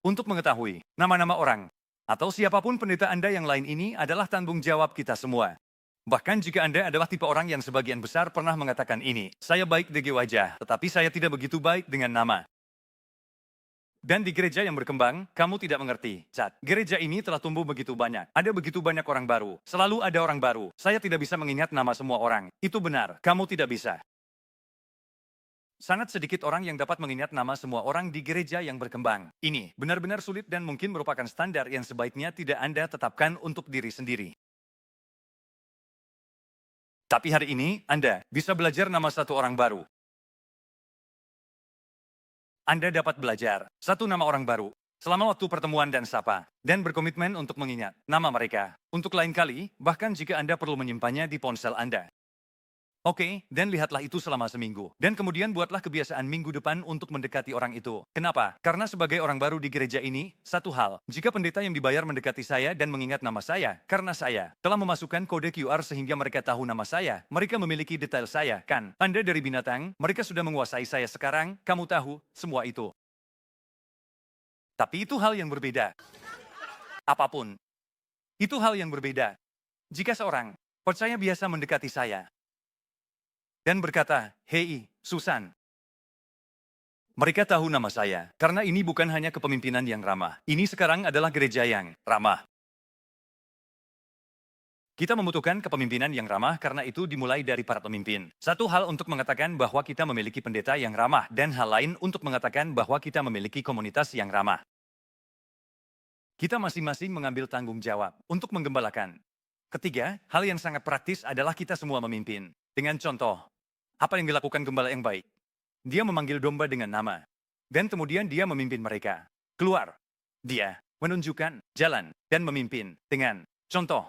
Speaker 1: Untuk mengetahui nama-nama orang, atau siapapun pendeta Anda yang lain ini adalah tanggung jawab kita semua. Bahkan jika Anda adalah tipe orang yang sebagian besar pernah mengatakan ini, saya baik dari wajah, tetapi saya tidak begitu baik dengan nama. Dan di gereja yang berkembang, kamu tidak mengerti. Chad, gereja ini telah tumbuh begitu banyak. Ada begitu banyak orang baru. Selalu ada orang baru. Saya tidak bisa mengingat nama semua orang. Itu benar, kamu tidak bisa. Sangat sedikit orang yang dapat mengingat nama semua orang di gereja yang berkembang. Ini benar-benar sulit dan mungkin merupakan standar yang sebaiknya tidak Anda tetapkan untuk diri sendiri. Tapi hari ini, Anda bisa belajar nama satu orang baru. Anda dapat belajar satu nama orang baru selama waktu pertemuan dan sapa, dan berkomitmen untuk mengingat nama mereka. Untuk lain kali, bahkan jika Anda perlu menyimpannya di ponsel Anda. Oke, dan lihatlah itu selama seminggu. Dan kemudian buatlah kebiasaan minggu depan untuk mendekati orang itu. Kenapa? Karena sebagai orang baru di gereja ini, satu hal, jika pendeta yang dibayar mendekati saya dan mengingat nama saya, karena saya telah memasukkan kode QR sehingga mereka tahu nama saya, mereka memiliki detail saya, kan? Anda dari binatang, mereka sudah menguasai saya sekarang, kamu tahu, semua itu. Tapi itu hal yang berbeda. Apapun, itu hal yang berbeda. Jika seorang percaya biasa mendekati saya, dan berkata, "Hei, Susan." Mereka tahu nama saya, karena ini bukan hanya kepemimpinan yang ramah. Ini sekarang adalah gereja yang ramah. Kita membutuhkan kepemimpinan yang ramah karena itu dimulai dari para pemimpin. Satu hal untuk mengatakan bahwa kita memiliki pendeta yang ramah, dan hal lain untuk mengatakan bahwa kita memiliki komunitas yang ramah. Kita masing-masing mengambil tanggung jawab untuk menggembalakan. Ketiga, hal yang sangat praktis adalah kita semua memimpin. Dengan contoh, apa yang dilakukan gembala yang baik? Dia memanggil domba dengan nama. Dan kemudian dia memimpin mereka. Keluar. Dia menunjukkan jalan dan memimpin dengan contoh.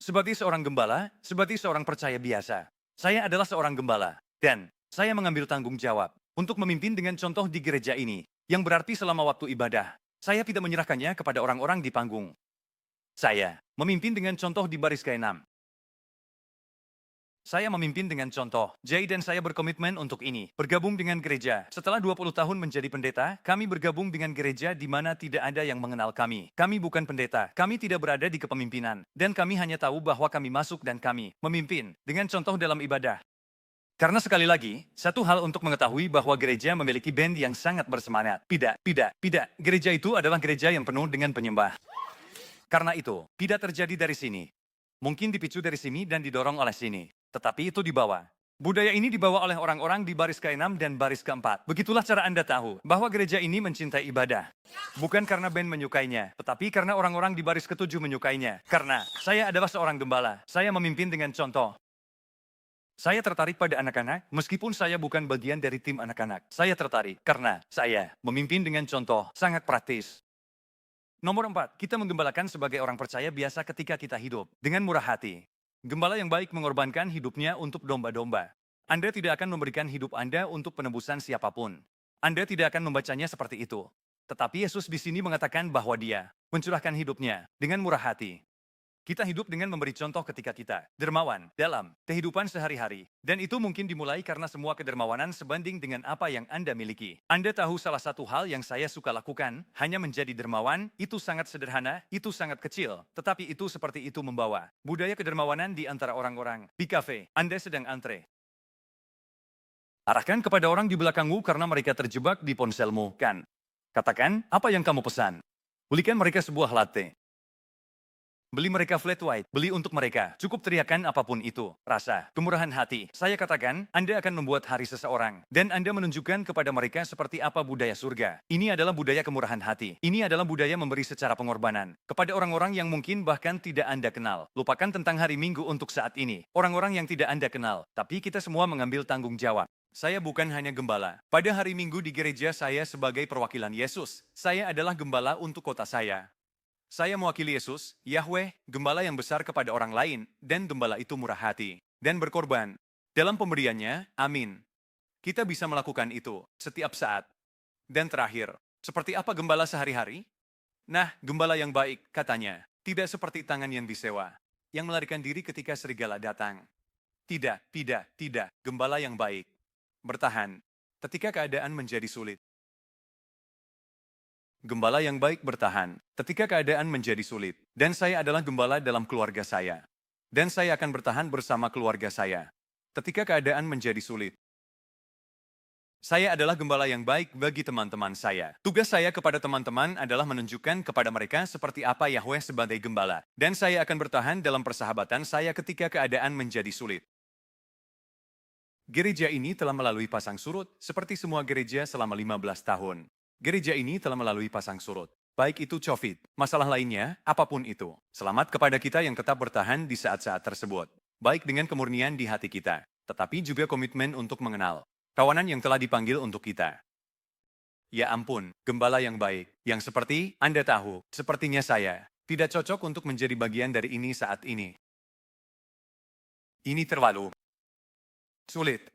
Speaker 1: Sebagai seorang gembala, sebagai seorang percaya biasa, saya adalah seorang gembala. Dan saya mengambil tanggung jawab untuk memimpin dengan contoh di gereja ini. Yang berarti selama waktu ibadah, saya tidak menyerahkannya kepada orang-orang di panggung. Saya memimpin dengan contoh di baris ke-6. Saya memimpin dengan contoh. Jay dan saya berkomitmen untuk ini. Bergabung dengan gereja. Setelah 20 tahun menjadi pendeta, kami bergabung dengan gereja di mana tidak ada yang mengenal kami. Kami bukan pendeta. Kami tidak berada di kepemimpinan. Dan kami hanya tahu bahwa kami masuk dan kami memimpin dengan contoh dalam ibadah. Karena sekali lagi, satu hal untuk mengetahui bahwa gereja memiliki band yang sangat bersemangat. Tidak. Gereja itu adalah gereja yang penuh dengan penyembah. Karena itu, tidak terjadi dari sini. Mungkin dipicu dari sini dan didorong oleh sini. Tetapi itu dibawa. Budaya ini dibawa oleh orang-orang di baris ke-6 dan baris ke-4. Begitulah cara Anda tahu bahwa gereja ini mencintai ibadah. Bukan karena band menyukainya, tetapi karena orang-orang di baris ke-7 menyukainya. Karena saya adalah seorang gembala. Saya memimpin dengan contoh. Saya tertarik pada anak-anak, meskipun saya bukan bagian dari tim anak-anak. Saya tertarik karena saya memimpin dengan contoh sangat praktis. Nomor 4, kita menggembalakan sebagai orang percaya biasa ketika kita hidup dengan murah hati. Gembala yang baik mengorbankan hidupnya untuk domba-domba. Anda tidak akan memberikan hidup Anda untuk penebusan siapapun. Anda tidak akan membacanya seperti itu. Tetapi Yesus di sini mengatakan bahwa Dia mencurahkan hidupnya dengan murah hati. Kita hidup dengan memberi contoh ketika kita dermawan dalam kehidupan sehari-hari. Dan itu mungkin dimulai karena semua kedermawanan sebanding dengan apa yang Anda miliki. Anda tahu salah satu hal yang saya suka lakukan, hanya menjadi dermawan, itu sangat sederhana, itu sangat kecil. Tetapi itu seperti itu membawa budaya kedermawanan di antara orang-orang. Di kafe, Anda sedang antre. Arahkan kepada orang di belakangmu karena mereka terjebak di ponselmu, kan? Katakan, apa yang kamu pesan? Belikan mereka sebuah latte. Beli mereka flat white, beli untuk mereka. Cukup teriakan apapun itu. Rasa, kemurahan hati. Saya katakan, Anda akan membuat hari seseorang. Dan Anda menunjukkan kepada mereka seperti apa budaya surga. Ini adalah budaya kemurahan hati. Ini adalah budaya memberi secara pengorbanan. Kepada orang-orang yang mungkin bahkan tidak Anda kenal. Lupakan tentang hari Minggu untuk saat ini. Orang-orang yang tidak Anda kenal. Tapi kita semua mengambil tanggung jawab. Saya bukan hanya gembala. Pada hari Minggu di gereja saya sebagai perwakilan Yesus. Saya adalah gembala untuk kota saya. Saya mewakili Yesus, Yahweh, gembala yang besar kepada orang lain, dan gembala itu murah hati, dan berkorban. Dalam pemberiannya, amin. Kita bisa melakukan itu, setiap saat. Dan terakhir, seperti apa gembala sehari-hari? Nah, gembala yang baik, katanya, tidak seperti tangan yang disewa, yang melarikan diri ketika serigala datang. Tidak, gembala yang baik. Bertahan, ketika keadaan menjadi sulit. Gembala yang baik bertahan ketika keadaan menjadi sulit. Dan saya adalah gembala dalam keluarga saya. Dan saya akan bertahan bersama keluarga saya ketika keadaan menjadi sulit. Saya adalah gembala yang baik bagi teman-teman saya. Tugas saya kepada teman-teman adalah menunjukkan kepada mereka seperti apa Yahweh sebagai gembala. Dan saya akan bertahan dalam persahabatan saya ketika keadaan menjadi sulit. Gereja ini telah melalui pasang surut seperti semua gereja selama 15 tahun. Gereja ini telah melalui pasang surut. Baik itu COVID, masalah lainnya, apapun itu. Selamat kepada kita yang tetap bertahan di saat-saat tersebut. Baik dengan kemurnian di hati kita, tetapi juga komitmen untuk mengenal kawanan yang telah dipanggil untuk kita. Ya ampun, gembala yang baik, yang seperti Anda tahu, sepertinya saya tidak cocok untuk menjadi bagian dari ini saat ini. Ini terlalu Sulit.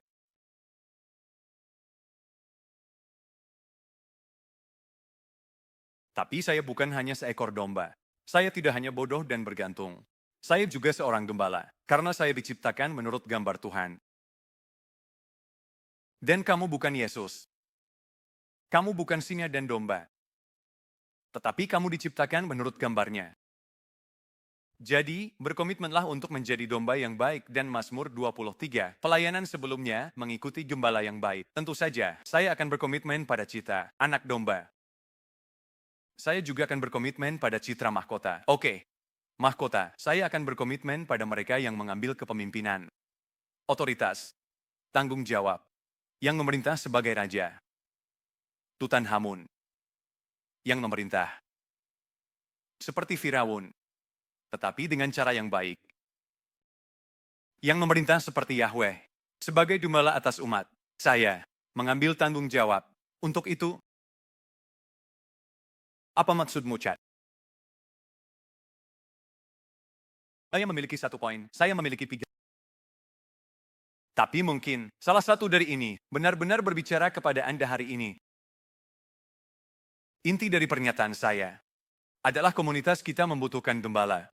Speaker 1: Tapi saya bukan hanya seekor domba. Saya tidak hanya bodoh dan bergantung. Saya juga seorang gembala, karena saya diciptakan menurut gambar Tuhan. Dan kamu bukan Yesus. Kamu bukan singa dan domba. Tetapi kamu diciptakan menurut gambarnya. Jadi, berkomitmenlah untuk menjadi domba yang baik dan Mazmur 23. Pelayanan sebelumnya mengikuti gembala yang baik. Tentu saja, saya akan berkomitmen pada cita, anak domba. Saya juga akan berkomitmen pada citra mahkota. Oke, mahkota, saya akan berkomitmen pada mereka yang mengambil kepemimpinan. Otoritas, tanggung jawab, yang memerintah sebagai raja. Tutankhamun, yang memerintah. Seperti Firaun, tetapi dengan cara yang baik. Yang memerintah seperti Yahweh, sebagai gembala atas umat. Saya mengambil tanggung jawab. Untuk itu, apa maksudmu, Chad? Saya memiliki 1 poin, saya memiliki 3. Tapi mungkin, salah satu dari ini, benar-benar berbicara kepada Anda hari ini. Inti dari pernyataan saya, adalah komunitas kita membutuhkan gembala.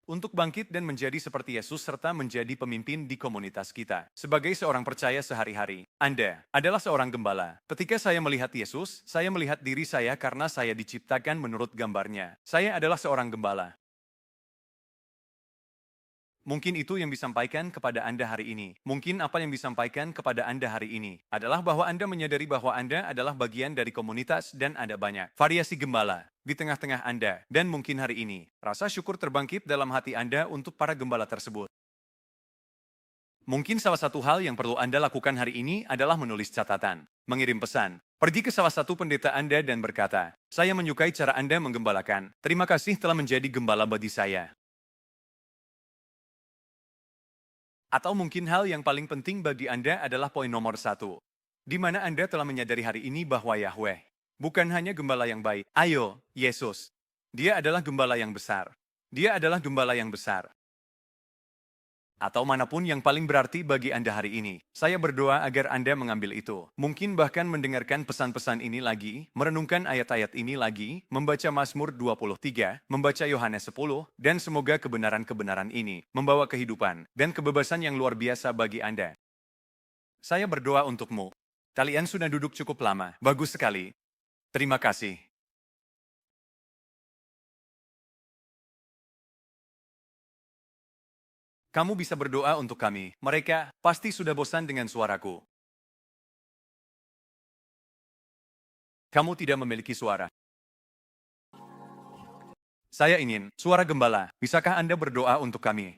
Speaker 1: Untuk bangkit dan menjadi seperti Yesus serta menjadi pemimpin di komunitas kita. Sebagai seorang percaya sehari-hari, Anda adalah seorang gembala. Ketika saya melihat Yesus, saya melihat diri saya karena saya diciptakan menurut gambarnya. Saya adalah seorang gembala. Mungkin itu yang disampaikan kepada Anda hari ini. Mungkin apa yang disampaikan kepada Anda hari ini adalah bahwa Anda menyadari bahwa Anda adalah bagian dari komunitas dan ada banyak variasi gembala di tengah-tengah Anda. Dan mungkin hari ini, rasa syukur terbangkit dalam hati Anda untuk para gembala tersebut. Mungkin salah satu hal yang perlu Anda lakukan hari ini adalah menulis catatan, mengirim pesan, pergi ke salah satu pendeta Anda dan berkata, "Saya menyukai cara Anda menggembalakan. Terima kasih telah menjadi gembala bagi saya." Atau mungkin hal yang paling penting bagi Anda adalah poin nomor 1. Di mana Anda telah menyadari hari ini bahwa Yahweh bukan hanya gembala yang baik. Ayo, Yesus. Dia adalah gembala yang besar. Dia adalah gembala yang besar. Atau manapun yang paling berarti bagi Anda hari ini. Saya berdoa agar Anda mengambil itu. Mungkin bahkan mendengarkan pesan-pesan ini lagi, merenungkan ayat-ayat ini lagi, membaca Mazmur 23, membaca Yohanes 10, dan semoga kebenaran-kebenaran ini membawa kehidupan dan kebebasan yang luar biasa bagi Anda. Saya berdoa untukmu. Kalian sudah duduk cukup lama. Bagus sekali. Terima kasih. Kamu bisa berdoa untuk kami. Mereka pasti sudah bosan dengan suaraku. Kamu tidak memiliki suara. Saya ingin suara gembala. Bisakah Anda berdoa untuk kami?